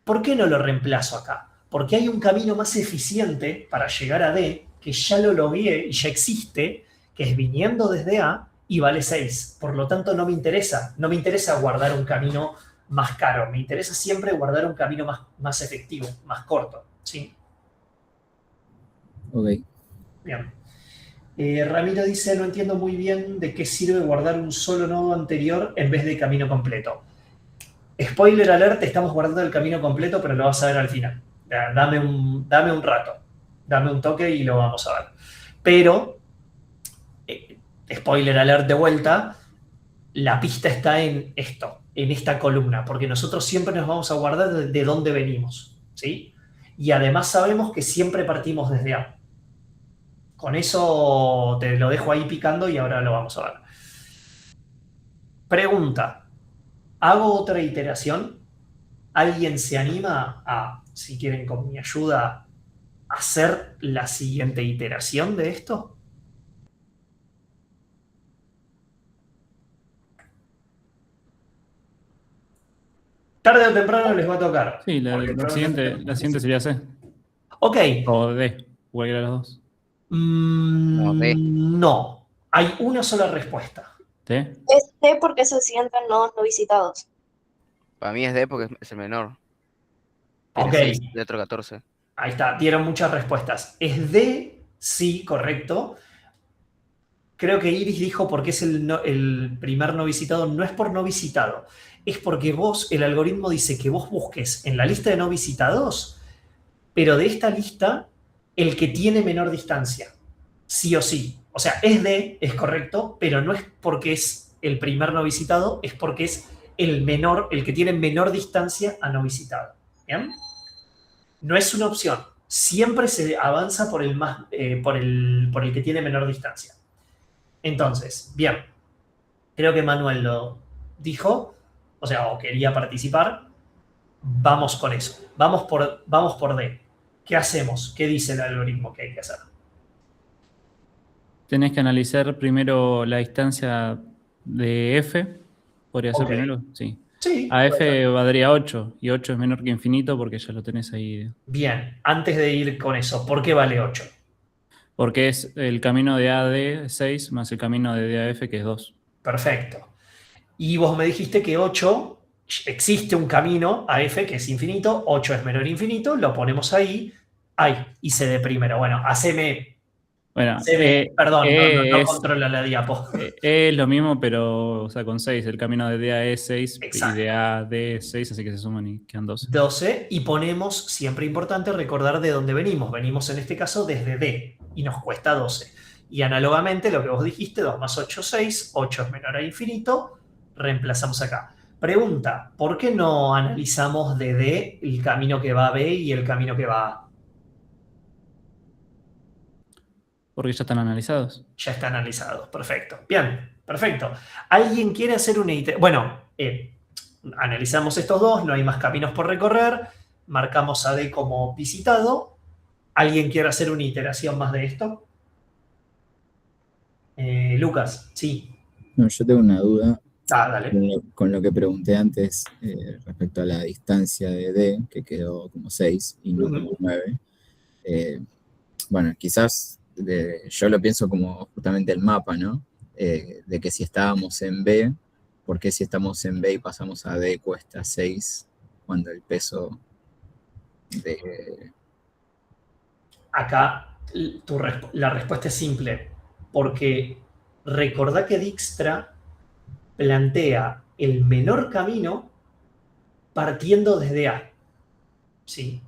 ¿Por qué no lo reemplazo acá? Porque hay un camino más eficiente para llegar a D, que ya lo logueé y ya existe, que es viniendo desde A y vale 6. Por lo tanto, no me interesa. No me interesa guardar un camino más caro. Me interesa siempre guardar un camino más efectivo, más corto. ¿Sí? Ok. Bien. Ramiro dice, no entiendo muy bien de qué sirve guardar un solo nodo anterior en vez de camino completo. Spoiler alert, estamos guardando el camino completo, pero lo vas a ver al final. Dame un rato, dame un toque y lo vamos a ver. Pero, spoiler alert de vuelta, la pista está en esto, en esta columna, porque nosotros siempre nos vamos a guardar de dónde venimos, ¿sí? Y además sabemos que siempre partimos desde A. Con eso te lo dejo ahí picando y ahora lo vamos a ver. Pregunta, ¿hago otra iteración? ¿Alguien se anima a, si quieren con mi ayuda, hacer la siguiente iteración de esto? Tarde o temprano les va a tocar. Sí, la siguiente sería C. Ok. O D, cualquiera de los dos. D. No, hay una sola respuesta. ¿T? Es D porque se sienten nodos no visitados. Para mí es D porque es el menor. Ok. Tiene 6 de otro 14. Ahí está, dieron muchas respuestas. Es D, sí, correcto. Creo que Iris dijo porque es el primer no visitado. No es por no visitado. Es porque el algoritmo dice que vos busques en la lista de no visitados, pero de esta lista, el que tiene menor distancia. Sí o sí. O sea, es D, es correcto, pero no es porque es el primer no visitado, es porque es el que tiene menor distancia a no visitado. ¿Bien? No es una opción. Siempre se avanza por el que tiene menor distancia. Entonces, bien. Creo que Manuel lo dijo, o quería participar. Vamos con eso. Vamos por D. ¿Qué hacemos? ¿Qué dice el algoritmo que hay que hacer? Tenés que analizar primero la distancia de F. ¿Podría ser Ok. primero? Sí. Sí. A F valdría 8, y 8 es menor que infinito porque ya lo tenés ahí. Bien, antes de ir con eso, ¿por qué vale 8? Porque es el camino de A a D 6 más el camino de D a F, que es 2. Perfecto. Y vos me dijiste que 8, existe un camino a F que es infinito, 8 es menor infinito, lo ponemos ahí. Ay, hice de primero. Bueno, Bueno, perdón, no controla la diapo. es lo mismo, pero con 6. El camino de D a E 6 Exacto. y de A a D 6, así que se suman y quedan 12. 12, y ponemos, siempre importante recordar de dónde venimos. Venimos en este caso desde D y nos cuesta 12. Y análogamente lo que vos dijiste, 2 más 8, 6, 8 es menor a infinito, reemplazamos acá. Pregunta, ¿por qué no analizamos de D el camino que va a B y el camino que va a A? Porque ya están analizados. Ya está analizado, perfecto. Bien, perfecto. ¿Alguien quiere hacer una iteración? Bueno, analizamos estos dos, no hay más caminos por recorrer, marcamos a D como visitado. ¿Alguien quiere hacer una iteración más de esto? Lucas, sí. No, yo tengo una duda Dale. con lo que pregunté antes respecto a la distancia de D, que quedó como 6 y no como 9. Bueno, quizás yo lo pienso como justamente el mapa, ¿no? De que si estábamos en B, ¿por qué si estamos en B y pasamos a D cuesta 6 cuando el peso de... Acá la respuesta es simple, porque recordá que Dijkstra plantea el menor camino partiendo desde A. ¿Sí?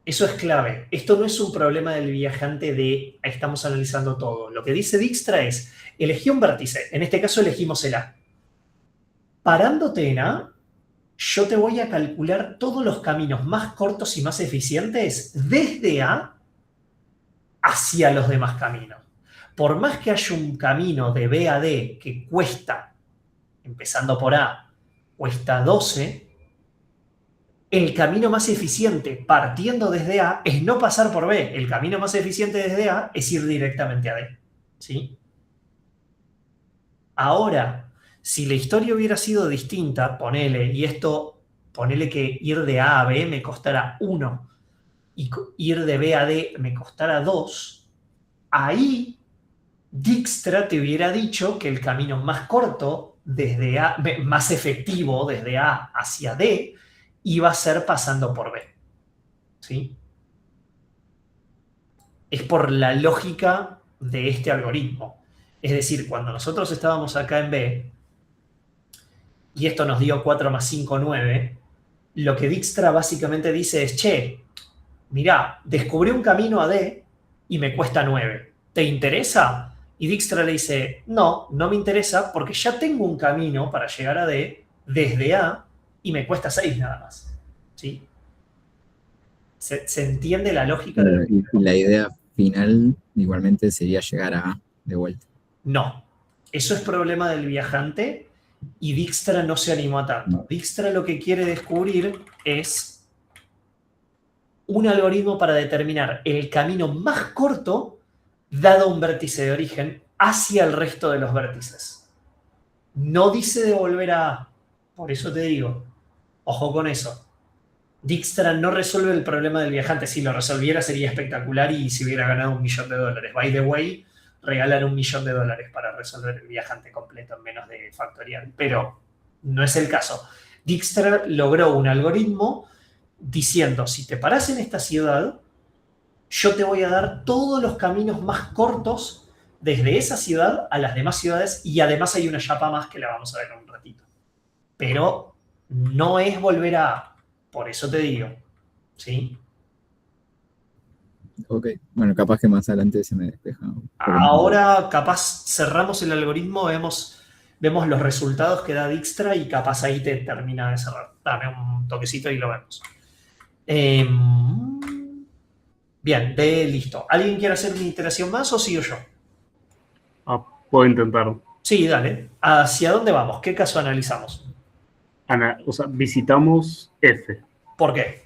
Eso es clave. Esto no es un problema del viajante de estamos analizando todo. Lo que dice Dijkstra es, elegí un vértice, en este caso elegimos el A. Parándote en A, yo te voy a calcular todos los caminos más cortos y más eficientes desde A hacia los demás caminos. Por más que haya un camino de B a D que cuesta, empezando por A, cuesta 12, el camino más eficiente partiendo desde A es no pasar por B. El camino más eficiente desde A es ir directamente a D. ¿Sí? Ahora, si la historia hubiera sido distinta, ponele que ir de A a B me costara 1 y ir de B a D me costara 2, ahí Dijkstra te hubiera dicho que el camino más corto desde A, más efectivo desde A hacia D, iba a ser pasando por B. ¿Sí? Es por la lógica de este algoritmo. Es decir, cuando nosotros estábamos acá en B, y esto nos dio 4 más 5, 9, lo que Dijkstra básicamente dice es, che, mirá, descubrí un camino a D y me cuesta 9. ¿Te interesa? Y Dijkstra le dice, no, no me interesa porque ya tengo un camino para llegar a D desde A y me cuesta 6 nada más. ¿Sí? ¿Se entiende la lógica? Y la idea final igualmente sería llegar a A de vuelta. No, eso es problema del viajante y Dijkstra no se animó a tanto. No. Dijkstra lo que quiere descubrir es un algoritmo para determinar el camino más corto dado un vértice de origen hacia el resto de los vértices. No dice de volver a A, por eso te digo, ojo con eso. Dijkstra no resuelve el problema del viajante. Si lo resolviera sería espectacular y se hubiera ganado $1.000.000. By the way, regalan $1.000.000 para resolver el viajante completo en menos de factorial. Pero no es el caso. Dijkstra logró un algoritmo diciendo, si te paras en esta ciudad, yo te voy a dar todos los caminos más cortos desde esa ciudad a las demás ciudades y además hay una chapa más que la vamos a ver en un ratito. Pero no es volver a A. Por eso te digo, ¿sí? Ok, bueno, capaz que más adelante se me despeja. Ahora capaz cerramos el algoritmo, vemos los resultados que da Dijkstra y capaz ahí te termina de cerrar. Dame un toquecito y lo vemos. Bien, listo. ¿Alguien quiere hacer una iteración más o sigo yo? Puedo intentar. Sí, dale. ¿Hacia dónde vamos? ¿Qué caso analizamos? O sea, visitamos F, ¿Por qué?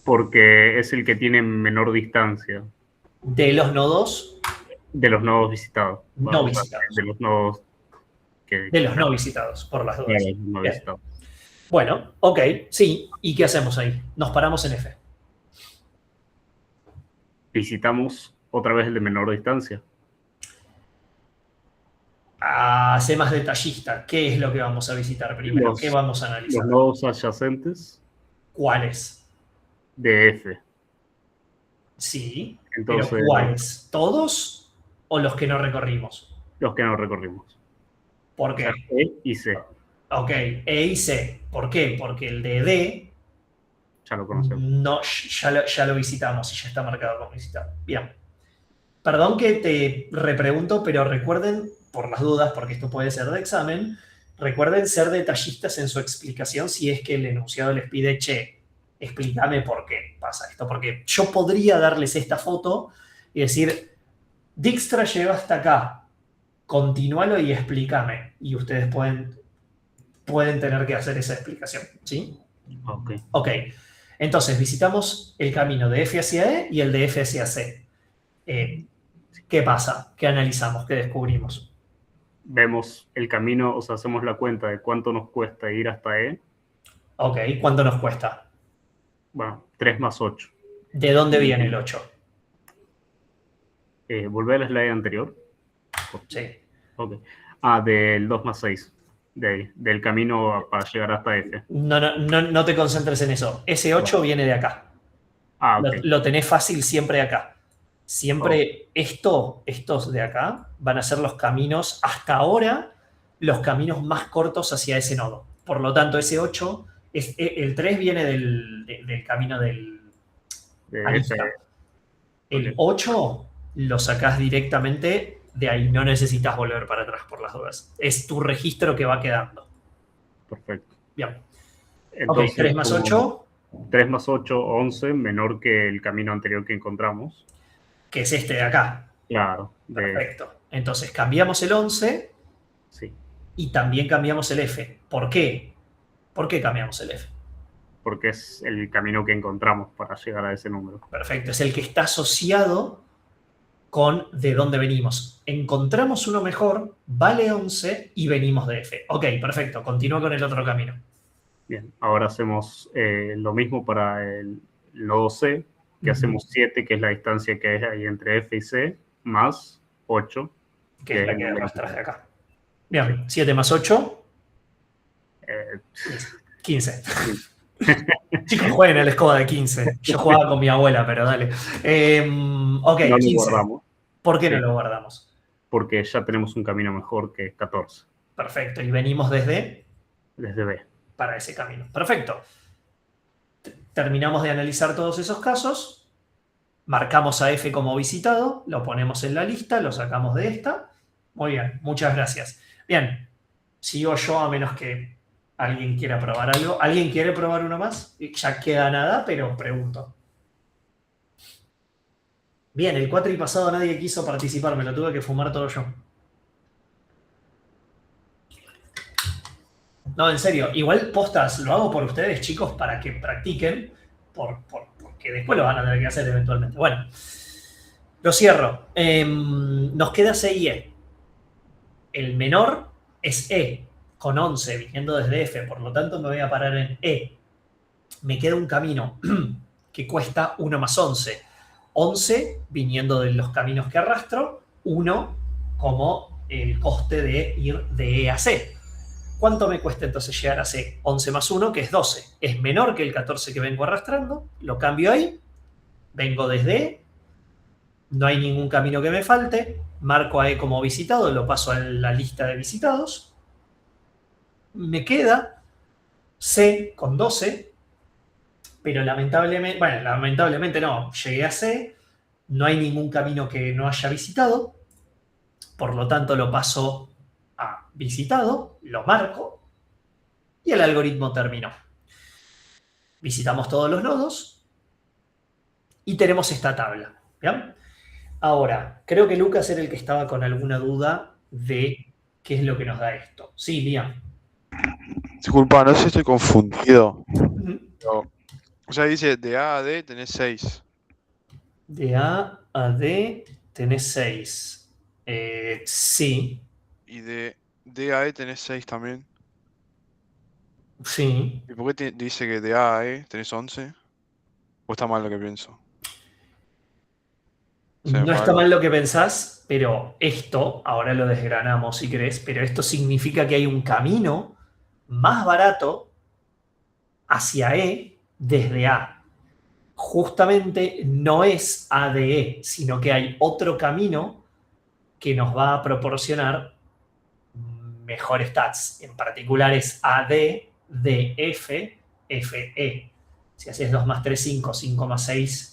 porque es el que tiene menor distancia De los nodos de los nodos visitados. no O sea, visitados. de los nodos De los no visitados, por las dudas. de los no Bien. visitados. Bueno, ok, sí. ¿Y qué hacemos ahí? Nos paramos en F. Visitamos otra vez el de menor distancia. Sé más detallista. ¿Qué es lo que vamos a visitar primero? ¿Qué vamos a analizar? Los nodos adyacentes ¿Cuáles? de F. Sí. Entonces, ¿Pero cuáles? ¿Todos o los que no recorrimos? los que no recorrimos. ¿Por O qué? sea, E y C, Ok, E y C. ¿Por qué? Porque el de D ya lo conocemos. no, ya lo visitamos y ya está marcado como visitado. Bien. Perdón que te repregunto, pero recuerden, por las dudas, porque esto puede ser de examen, recuerden ser detallistas en su explicación si es que el enunciado les pide, che, explícame por qué pasa esto. Porque yo podría darles esta foto y decir, Dijkstra llegó hasta acá, continúalo y explícame. Y ustedes pueden tener que hacer esa explicación, ¿sí? Ok. Ok, entonces visitamos el camino de F hacia E y el de F hacia C. ¿Qué pasa? ¿Qué analizamos? ¿Qué descubrimos? Vemos el camino, o sea, hacemos la cuenta de cuánto nos cuesta ir hasta E. Ok, ¿cuánto nos cuesta? Bueno, 3 más 8. ¿De dónde viene el 8? Volver al slide anterior. Sí. Ok. Del 2 más 6. De ahí, del camino para llegar hasta F. No te concentres en eso. Ese 8 viene de acá. Ok. Lo tenés fácil siempre acá. Siempre estos de acá van a ser los caminos, hasta ahora, los caminos más cortos hacia ese nodo. Por lo tanto, ese 8, el 3 viene del camino del De arista. F. El Ok. 8 lo sacás directamente de ahí, no necesitas volver para atrás por las dudas. Es tu registro que va quedando. Perfecto. Bien. Entonces, Ok, 3 más 8, 3 más 8, 11, menor que el camino anterior que encontramos. que es este de acá. Claro. Perfecto. Entonces cambiamos el 11 Sí. y también cambiamos el F. ¿Por qué? ¿Por qué cambiamos el F? Porque es el camino que encontramos para llegar a ese número. Perfecto. Es el que está asociado con de dónde venimos. Encontramos uno mejor, vale 11 y venimos de F. Ok, perfecto. Continúa con el otro camino. Bien, ahora hacemos lo mismo para el nodo C, que hacemos 7, que es la distancia que hay entre F y C, más 8. Que es la que arrastras de acá. Bien, 7 más 8, Eh, 15. Chicos, jueguen a la escoba de 15. Yo jugaba con mi abuela, pero dale. Ok, no lo 15. guardamos. ¿Por qué Sí. no lo guardamos? Porque ya tenemos un camino mejor que 14, Perfecto, y venimos desde desde B. para ese camino. Perfecto. Terminamos de analizar todos esos casos, marcamos a F como visitado, lo ponemos en la lista, lo sacamos de esta. Muy bien, muchas gracias. Bien, sigo yo a menos que alguien quiera probar algo. ¿Alguien quiere probar uno más? Ya queda nada, pero pregunto. Bien, el cuatri pasado nadie quiso participar, me lo tuve que fumar todo yo. No, en serio, igual postas, lo hago por ustedes, chicos, para que practiquen, porque después lo van a tener que hacer eventualmente. Bueno, lo cierro. Nos queda C y E. El menor es E, con 11, viniendo desde F, por lo tanto me voy a parar en E. Me queda un camino que cuesta 1 más 11. 11 viniendo de los caminos que arrastro, 1 como el coste de ir de E a C. ¿Cuánto me cuesta entonces llegar a C? 11 más 1, que es 12. Es menor que el 14 que vengo arrastrando. Lo cambio ahí. Vengo desde E. No hay ningún camino que me falte. Marco a E como visitado. Lo paso a la lista de visitados. Me queda C con 12. Pero lamentablemente no. Llegué a C. No hay ningún camino que no haya visitado. Por lo tanto, lo paso a visitado, lo marco y el algoritmo terminó. Visitamos todos los nodos y tenemos esta tabla. ¿Bien? Ahora, creo que Lucas era el que estaba con alguna duda de qué es lo que nos da esto. Sí, Liam. Disculpa, no sé si estoy confundido. Pero, o sea, dice de A a D tenés 6. De A a D tenés 6. Sí. Y de D a E tenés 6 también. Sí. ¿Y por qué dice que de A a E tenés 11? ¿O está mal lo que pienso? No está mal lo que pensás, pero esto, ahora lo desgranamos si querés, pero esto significa que hay un camino más barato hacia E desde A. Justamente no es ADE, sino que hay otro camino que nos va a proporcionar mejores stats. En particular es AD, DF, FE. Si haces 2 más 3, 5, 5 más 6,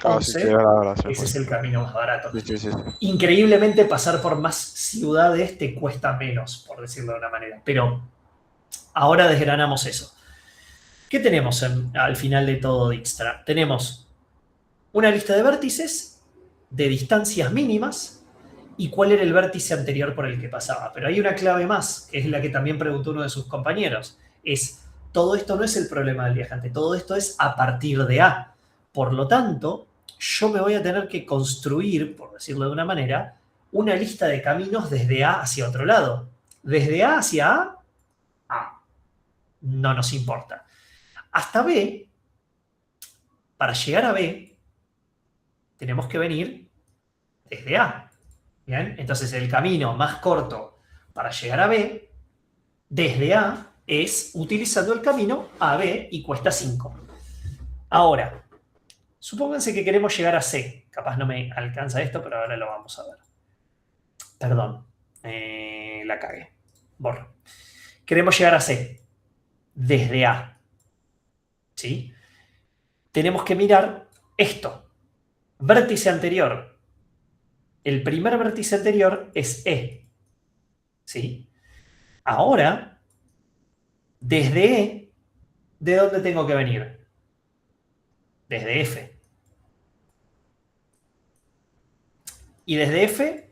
11, sí, verdad, ese es el camino más barato. Sí. Increíblemente, pasar por más ciudades te cuesta menos, por decirlo de una manera. Pero ahora desgranamos eso. ¿Qué tenemos al final de todo Dijkstra? Tenemos una lista de vértices de distancias mínimas y cuál era el vértice anterior por el que pasaba. Pero hay una clave más, que es la que también preguntó uno de sus compañeros. Todo esto no es el problema del viajante, todo esto es a partir de A. Por lo tanto, yo me voy a tener que construir, por decirlo de una manera, una lista de caminos desde A hacia otro lado. Desde A hacia A. No nos importa. Hasta B, para llegar a B, tenemos que venir desde A. ¿Bien? Entonces, el camino más corto para llegar a B, desde A, es utilizando el camino a B y cuesta 5. Ahora, supónganse que queremos llegar a C. Capaz no me alcanza esto, pero ahora lo vamos a ver. Perdón, la cagué. Borro. Queremos llegar a C desde A. ¿Sí? Tenemos que mirar esto. Vértice anterior. El primer vértice anterior es E. ¿Sí? Ahora, desde E, ¿de dónde tengo que venir? Desde F. Y desde F,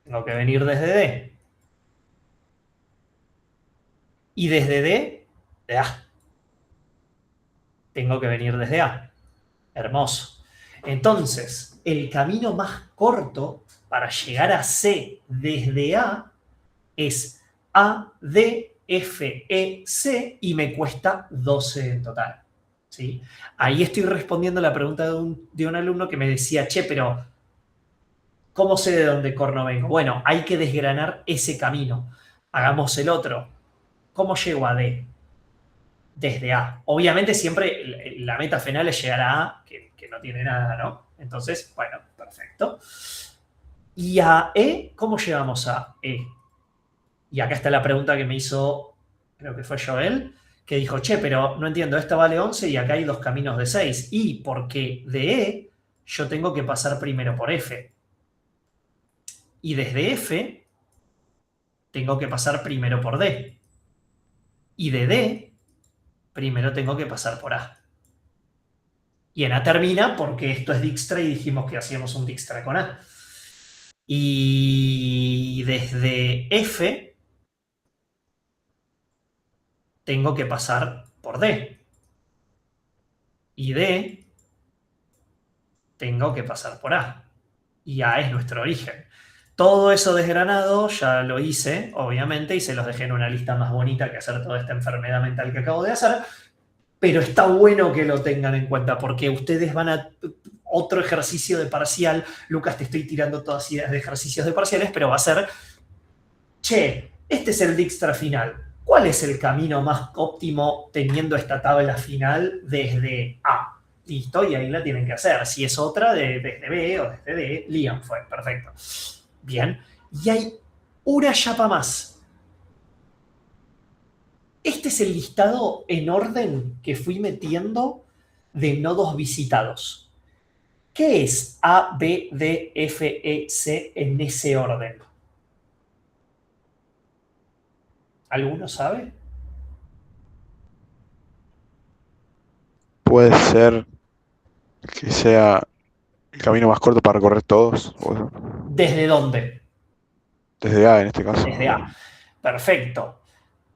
tengo que venir desde D. Y desde D, de A. Tengo que venir desde A. Hermoso. Entonces, el camino más corto para llegar a C desde A es A, D, F, E, C y me cuesta 12 en total. ¿Sí? Ahí estoy respondiendo a la pregunta de un alumno que me decía, che, pero ¿Cómo sé de dónde corno vengo? Bueno, hay que desgranar ese camino. Hagamos el otro. ¿Cómo llego a D? Desde A. Obviamente siempre la meta final es llegar a A, que no tiene nada, ¿no? Entonces, bueno, perfecto. Y a E, ¿cómo llegamos a E? Y acá está la pregunta que me hizo, creo que fue Joel, que dijo, che, pero no entiendo, esta vale 11 y acá hay 2 caminos de 6. Y porque de E yo tengo que pasar primero por F. Y desde F tengo que pasar primero por D. Y de D primero tengo que pasar por A. Y en A termina porque esto es Dijkstra y dijimos que hacíamos un Dijkstra con A. Y desde F tengo que pasar por D. Y D tengo que pasar por A. Y A es nuestro origen. Todo eso desgranado ya lo hice, obviamente, y se los dejé en una lista más bonita que hacer toda esta enfermedad mental que acabo de hacer. Pero está bueno que lo tengan en cuenta porque ustedes van a otro ejercicio de parcial. Lucas, te estoy tirando todas ideas de ejercicios de parciales, pero va a ser, che, este es el Dijkstra final. ¿Cuál es el camino más óptimo teniendo esta tabla final desde A? Listo, y ahí la tienen que hacer. Si es otra, desde B o desde D, Liam fue, perfecto. Bien, y hay una chapa más. Este es el listado en orden que fui metiendo de nodos visitados. ¿Qué es A, B, D, F, E, C en ese orden? ¿Alguno sabe? Puede ser que sea el camino más corto para recorrer todos. ¿Desde dónde? Desde A en este caso. Desde A. Perfecto.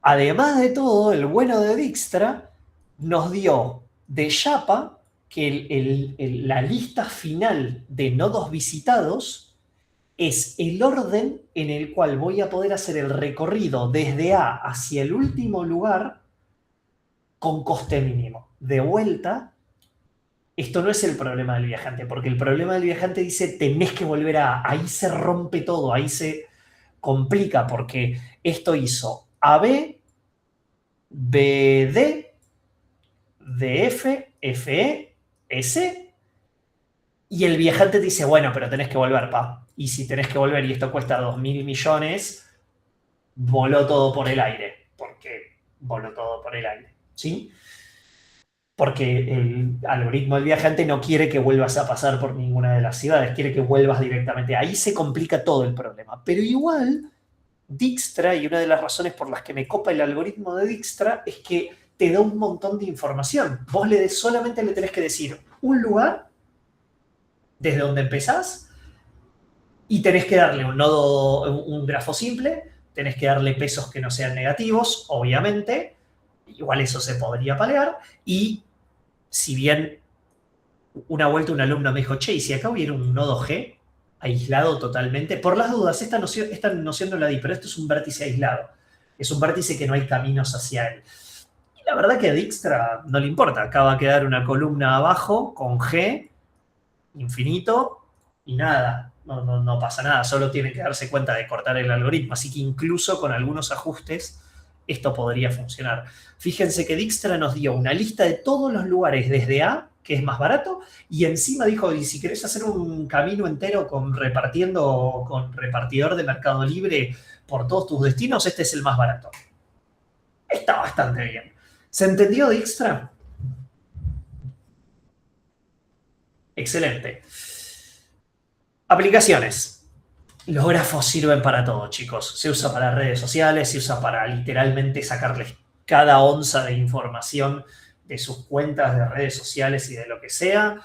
Además de todo, el bueno de Dijkstra nos dio de chapa que la lista final de nodos visitados es el orden en el cual voy a poder hacer el recorrido desde A hacia el último lugar con coste mínimo. De vuelta, esto no es el problema del viajante, porque el problema del viajante dice tenés que volver a A. Ahí se rompe todo, ahí se complica, porque esto hizo AB, BD, DF, FE, S, y el viajante dice, bueno, pero tenés que volver, pa. Y si tenés que volver y esto cuesta 2.000 millones, voló todo por el aire. Porque voló todo por el aire, ¿sí? Porque el algoritmo del viajante no quiere que vuelvas a pasar por ninguna de las ciudades, quiere que vuelvas directamente. Ahí se complica todo el problema. Pero igual, Dijkstra, y una de las razones por las que me copa el algoritmo de Dijkstra, es que te da un montón de información. Vos solamente le tenés que decir un lugar desde donde empezás y tenés que darle un nodo, un grafo simple, tenés que darle pesos que no sean negativos, obviamente, igual eso se podría palear, y si bien una vuelta un alumno me dijo, che, y si acá hubiera un nodo G aislado totalmente, por las dudas, esta noción no la di, pero esto es un vértice aislado, es un vértice que no hay caminos hacia él. Y la verdad que a Dijkstra no le importa, acá va a quedar una columna abajo con G, infinito, y nada, no pasa nada, solo tiene que darse cuenta de cortar el algoritmo, así que incluso con algunos ajustes esto podría funcionar. Fíjense que Dijkstra nos dio una lista de todos los lugares desde A, que es más barato, y encima dijo, y si querés hacer un camino entero con repartidor de Mercado Libre por todos tus destinos, este es el más barato. Está bastante bien. ¿Se entendió, Dijkstra? Excelente. Aplicaciones. Los grafos sirven para todo, chicos. Se usa para redes sociales, se usa para literalmente sacarles cada onza de información de sus cuentas de redes sociales y de lo que sea.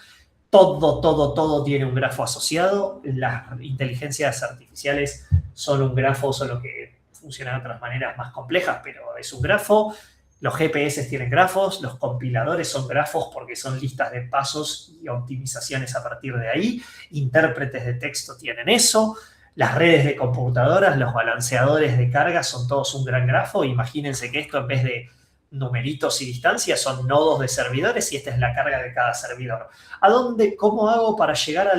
Todo tiene un grafo asociado. Las inteligencias artificiales son un grafo, solo que funcionan de otras maneras más complejas, pero es un grafo. Los GPS tienen grafos, los compiladores son grafos porque son listas de pasos y optimizaciones a partir de ahí. Intérpretes de texto tienen eso. Las redes de computadoras, los balanceadores de carga son todos un gran grafo. Imagínense que esto en vez de numeritos y distancias son nodos de servidores y esta es la carga de cada servidor. ¿Cómo hago para llegar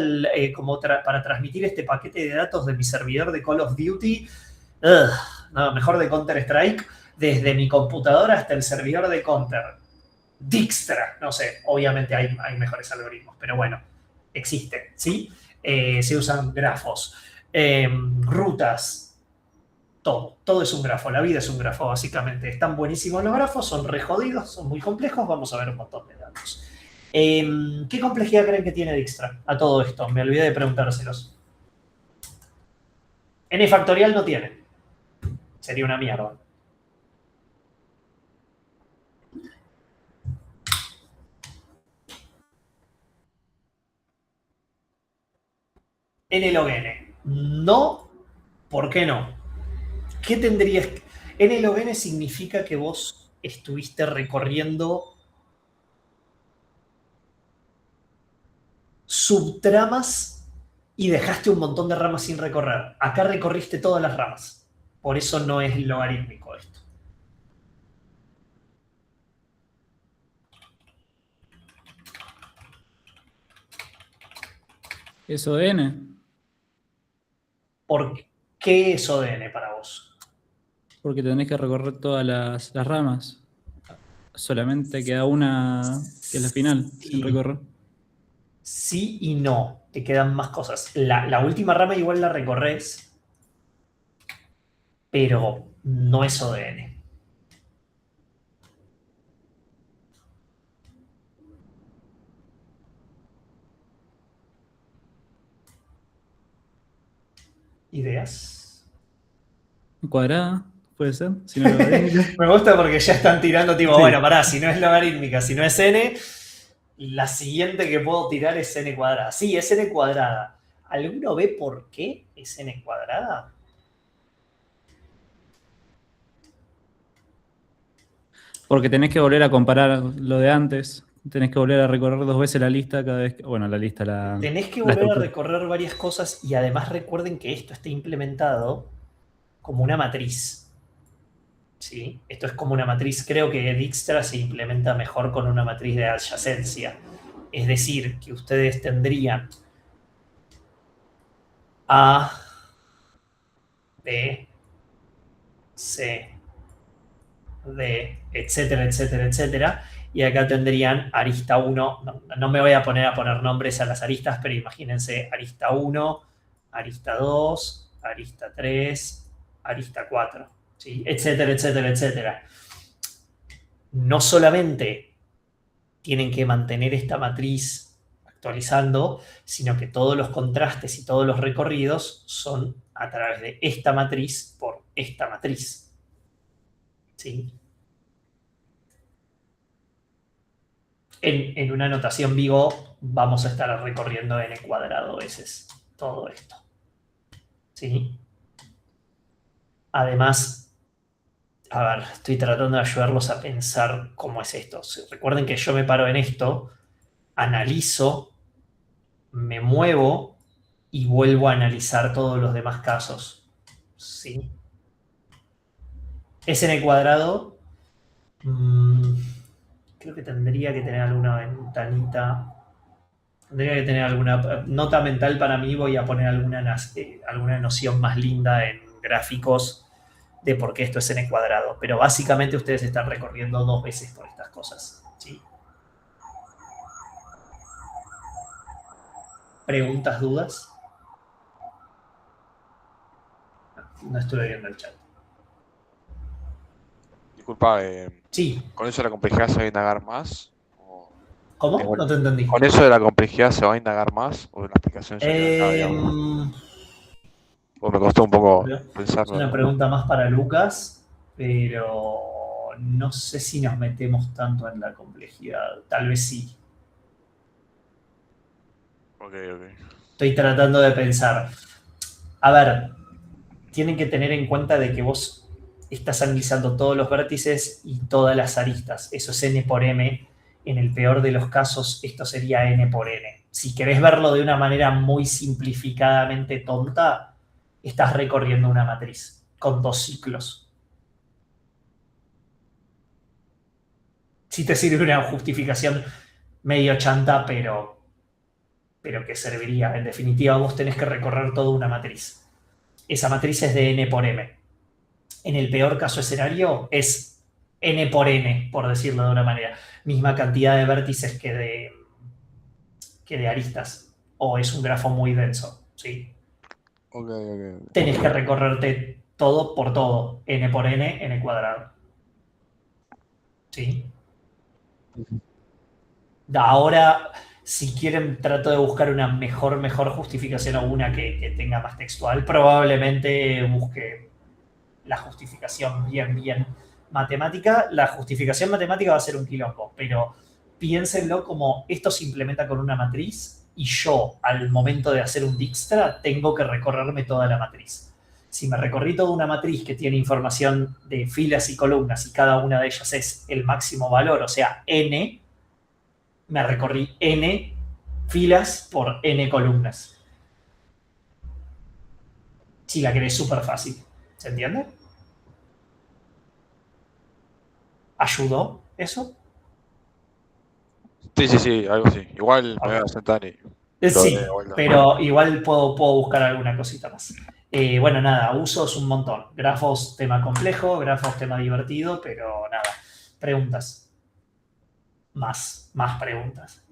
para transmitir este paquete de datos de mi servidor de Call of Duty? No, mejor de Counter-Strike, desde mi computadora hasta el servidor de Counter. Dijkstra, no sé, obviamente hay mejores algoritmos, pero bueno, existen, ¿sí? Se usan grafos, rutas, todo es un grafo, la vida es un grafo básicamente. Están buenísimos los grafos, son re jodidos, son muy complejos, vamos a ver un montón de datos. ¿Qué complejidad creen que tiene Dijkstra a todo esto? Me olvidé de preguntárselos. N factorial no tiene, sería una mierda. N log n. No, ¿por qué no? ¿Qué tendrías? N log n significa que vos estuviste recorriendo subtramas y dejaste un montón de ramas sin recorrer. Acá recorriste todas las ramas. Por eso no es logarítmico esto. ¿Eso de n? ¿Por qué es ODN para vos? Porque tenés que recorrer todas las ramas. Solamente queda una que es la final, sin recorrer. Sí y no. Te quedan más cosas. La última rama igual la recorres, pero no es ODN. ¿Ideas? Cuadrada, puede ser. Si no Me gusta porque ya están tirando tipo, bueno, pará, si no es logarítmica, si no es n, la siguiente que puedo tirar es n cuadrada. Sí, es n cuadrada. ¿Alguno ve por qué es n cuadrada? Porque tenés que volver a comparar lo de antes. Tenés que volver a recorrer 2 veces la lista cada vez que... Bueno, la lista, la... Tenés que la volver a estructura. recorrer varias cosas y además recuerden que esto está implementado como una matriz. ¿Sí? Esto es como una matriz. Creo que Dijkstra se implementa mejor con una matriz de adyacencia. Es decir, que ustedes tendrían A, B, C, D, etcétera, etcétera, etcétera. Y acá tendrían arista 1. No me voy a poner nombres a las aristas, pero imagínense arista 1, arista 2, arista 3, arista 4, ¿sí? Etcétera, etcétera, etcétera. No solamente tienen que mantener esta matriz actualizando, sino que todos los contrastes y todos los recorridos son a través de esta matriz por esta matriz. ¿Sí? En una notación Vigo vamos a estar recorriendo n cuadrado veces todo esto. ¿Sí? Además, a ver, estoy tratando de ayudarlos a pensar cómo es esto. Recuerden que yo me paro en esto, analizo, me muevo y vuelvo a analizar todos los demás casos. ¿Sí? Es n cuadrado. Creo que tendría que tener alguna ventanita. Tendría que tener alguna nota mental para mí. Voy a poner alguna noción más linda en gráficos de por qué esto es n cuadrado. Pero básicamente ustedes están recorriendo 2 veces por estas cosas. ¿Sí? ¿Preguntas, dudas? No estuve viendo el chat. Disculpa, Sí. ¿con eso de la complejidad se va a indagar más? ¿Cómo? No te entendí. ¿Con eso de la complejidad se va a indagar más? ¿O la explicación ya queda digamos? Pues me costó un poco Es pensarlo. una pregunta más para Lucas, pero no sé si nos metemos tanto en la complejidad. Tal vez sí. Ok. Estoy tratando de pensar. A ver, tienen que tener en cuenta de que vos estás analizando todos los vértices y todas las aristas. Eso es n por m. En el peor de los casos, esto sería n por n. Si querés verlo de una manera muy simplificadamente tonta, estás recorriendo una matriz con 2 ciclos. sí te sirve una justificación medio chanta, pero que serviría. En definitiva, vos tenés que recorrer toda una matriz. Esa matriz es de n por m. En el peor caso escenario es n por n, por decirlo de una manera. Misma cantidad de vértices que de aristas. O es un grafo muy denso, ¿sí? Ok, ok. Tenés que recorrerte todo por todo. N por n cuadrado. ¿Sí? Ahora, si quieren, trato de buscar una mejor justificación o una que tenga más textual. Probablemente busque la justificación bien matemática. La justificación matemática va a ser un quilombo, pero piénsenlo como esto se implementa con una matriz y yo, al momento de hacer un Dijkstra, tengo que recorrerme toda la matriz. Si me recorrí toda una matriz que tiene información de filas y columnas y cada una de ellas es el máximo valor, o sea, n, me recorrí n filas por n columnas. Si la querés súper fácil. ¿Se entiende? ¿Ayudó eso? Sí, algo así. Igual me voy a sentar y Sí, de vuelta. pero igual puedo buscar alguna cosita más. Bueno, nada, usos un montón. Grafos, tema complejo, grafos, tema divertido, pero nada. Preguntas. Más preguntas.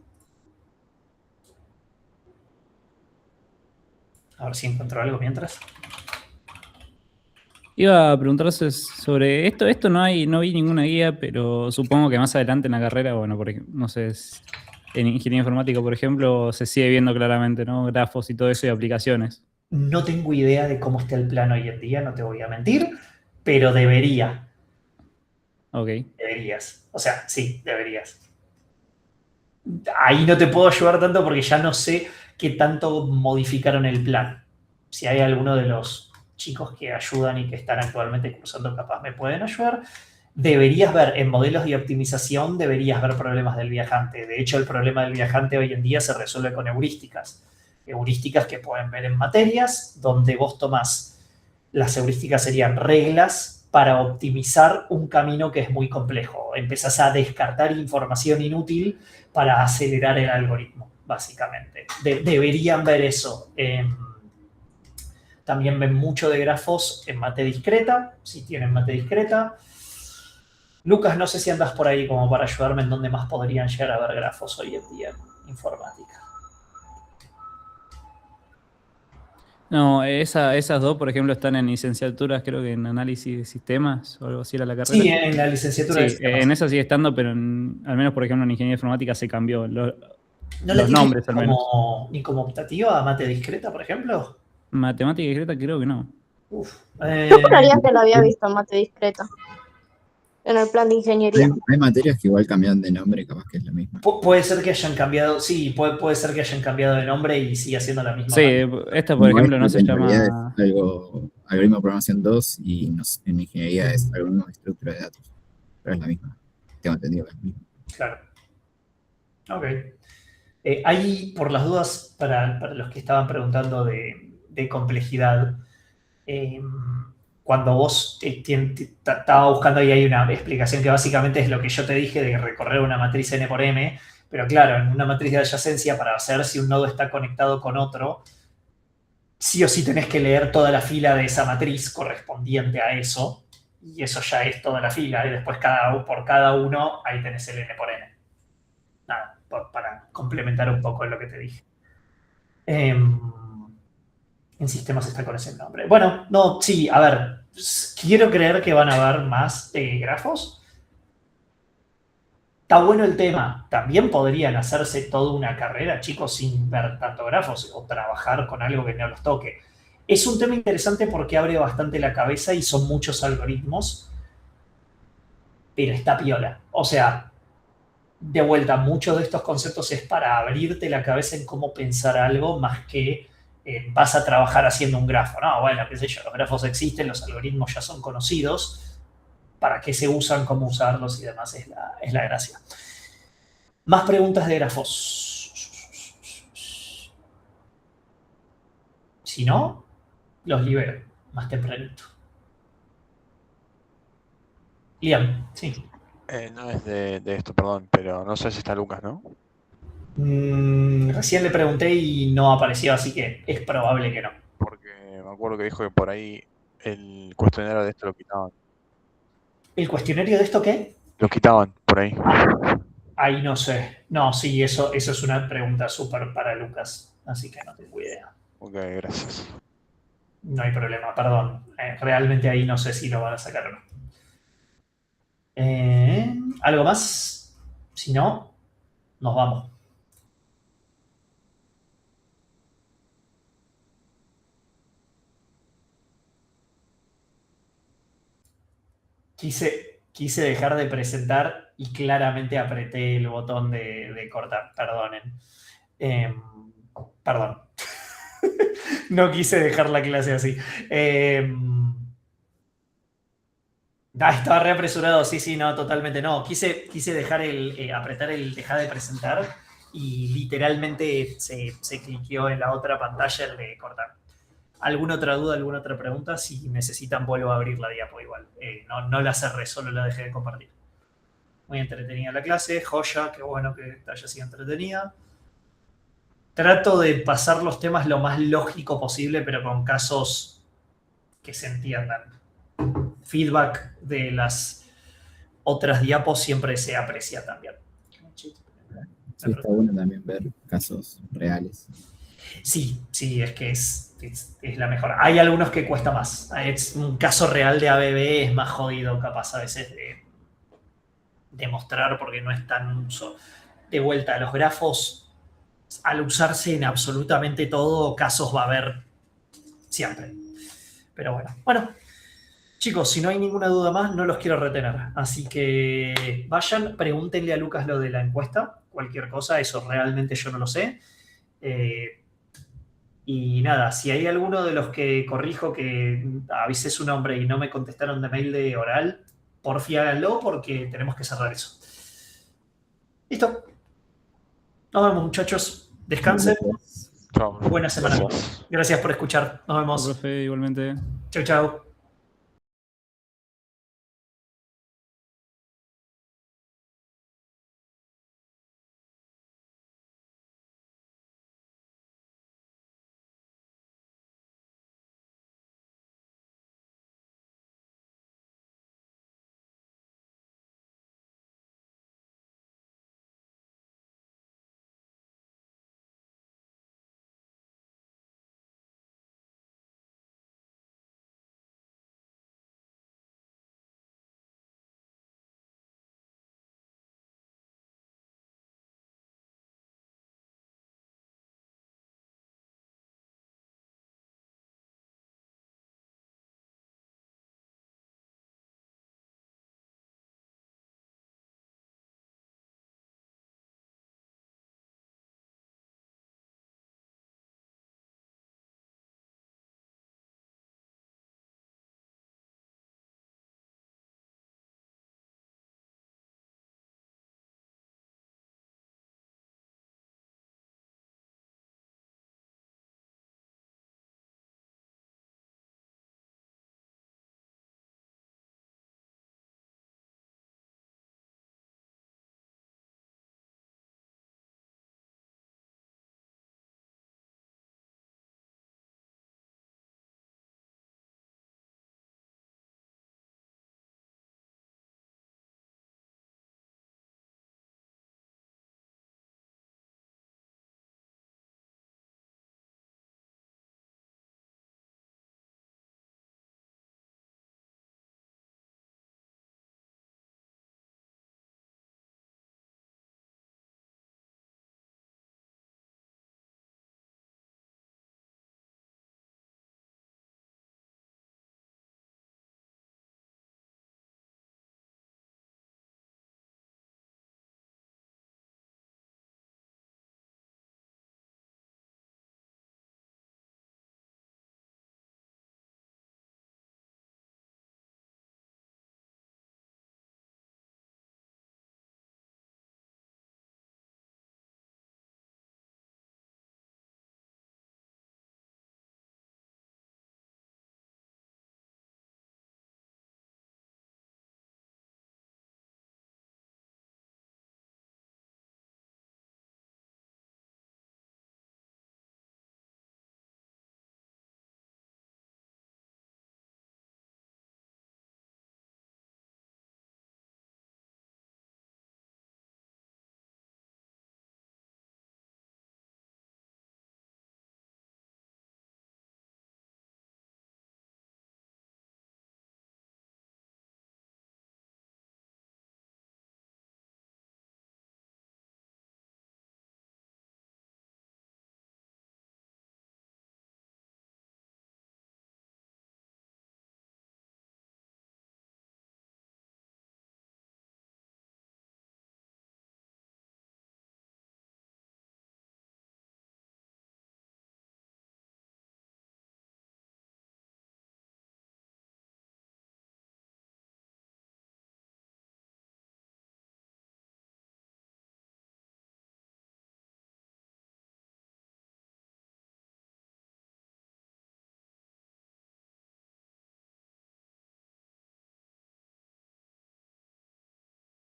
A ver si encuentro algo mientras. Iba a preguntarse sobre esto. Esto no vi ninguna guía, pero supongo que más adelante en la carrera, bueno, porque no sé, en ingeniería informática, por ejemplo, se sigue viendo claramente, ¿no? Grafos y todo eso y aplicaciones. No tengo idea de cómo está el plano hoy en día, no te voy a mentir, pero debería. Ok. Deberías. O sea, sí, deberías. Ahí no te puedo ayudar tanto porque ya no sé qué tanto modificaron el plan. Si hay alguno de los chicos que ayudan y que están actualmente cursando, capaz me pueden ayudar. Deberías ver, en modelos de optimización, deberías ver problemas del viajante. De hecho, el problema del viajante hoy en día se resuelve con heurísticas. Heurísticas que pueden ver en materias, donde vos tomás, las heurísticas serían reglas para optimizar un camino que es muy complejo. Empezás a descartar información inútil para acelerar el algoritmo, básicamente. Deberían ver eso. También ven mucho de grafos en mate discreta, si tienen mate discreta. Lucas, no sé si andas por ahí como para ayudarme en dónde más podrían llegar a ver grafos hoy en día en informática. No, esas dos, por ejemplo, están en licenciaturas, creo que en análisis de sistemas o algo así era la carrera. Sí, en la licenciatura de Sí, sistemas. en esa sigue estando, pero al menos, por ejemplo, en ingeniería informática se cambió ¿No la los tiene nombres, al menos. ni como optativa mate discreta, por ejemplo? Matemática discreta creo que no. Uf. Yo juraría que lo había visto en mate discreta. En el plan de ingeniería. Hay materias que igual cambian de nombre, capaz que es lo mismo. Puede ser que hayan cambiado, sí, puede ser que hayan cambiado de nombre y siga siendo la misma. Sí, esta, por ejemplo, no se en realidad llama... es algo, algoritmo de programación 2 y en ingeniería es algoritmo de estructura de datos. Pero es la misma. Tengo entendido que es la misma. Claro. Ok. Ahí, por las dudas, para los que estaban preguntando de complejidad, cuando vos estaba buscando ahí hay una explicación que básicamente es lo que yo te dije de recorrer una matriz n por m, pero claro, en una matriz de adyacencia, para saber si un nodo está conectado con otro, sí o sí tenés que leer toda la fila de esa matriz correspondiente a eso, y eso ya es toda la fila, y después por cada uno ahí tenés el n por n. Nada, para complementar un poco lo que te dije. En sistemas está con ese nombre. Bueno, no, sí, a ver, quiero creer que van a haber más grafos. Está bueno el tema. También podrían hacerse toda una carrera, chicos, sin ver tanto grafos o trabajar con algo que no los toque. Es un tema interesante porque abre bastante la cabeza y son muchos algoritmos, pero está piola. O sea, de vuelta, muchos de estos conceptos es para abrirte la cabeza en cómo pensar algo más que vas a trabajar haciendo un grafo. No, bueno, qué sé yo, los grafos existen, los algoritmos ya son conocidos. ¿Para qué se usan, cómo usarlos y demás? Es la gracia. Más preguntas de grafos. Si no, los libero más tempranito. Liam, sí. No es de esto, perdón, pero no sé si está Lucas, ¿no? Recién le pregunté y no apareció, así que es probable que no. Porque me acuerdo que dijo que por ahí el cuestionario de esto lo quitaban. ¿El cuestionario de esto qué? Lo quitaban por ahí. Ahí no sé. No, sí, eso es una pregunta súper para Lucas, así que no tengo idea. Ok, gracias. No hay problema, perdón. Realmente ahí no sé si lo van a sacar o no. ¿Algo más? Si no, nos vamos. Quise dejar de presentar y claramente apreté el botón de cortar. Perdonen. Perdón. No quise dejar la clase así. Estaba re apresurado, sí, no, totalmente no. Quise dejar apretar el dejar de presentar y literalmente se cliqueó en la otra pantalla el de cortar. ¿Alguna otra duda, alguna otra pregunta? Si necesitan, vuelvo a abrir la diapo igual. No la cerré, solo la dejé de compartir. Muy entretenida la clase, joya, qué bueno que haya sido entretenida. Trato de pasar los temas lo más lógico posible, pero con casos que se entiendan. Feedback de las otras diapos siempre se aprecia también. Sí, está bueno también ver casos reales. Sí, es que es la mejor. Hay algunos que cuesta más. Es un caso real de ABB es más jodido capaz a veces de demostrar porque no es tan uso. De vuelta, los grafos, al usarse en absolutamente todo, casos va a haber siempre. Pero bueno. Chicos, si no hay ninguna duda más, no los quiero retener. Así que vayan, pregúntenle a Lucas lo de la encuesta. Cualquier cosa, eso realmente yo no lo sé. Y nada, si hay alguno de los que corrijo que avisé su nombre y no me contestaron de mail de oral, porfi háganlo porque tenemos que cerrar eso. Listo. Nos vemos, muchachos. Descansen. Chao. Buena semana. Gracias. Gracias por escuchar. Nos vemos. Profe, igualmente. Chau, chau.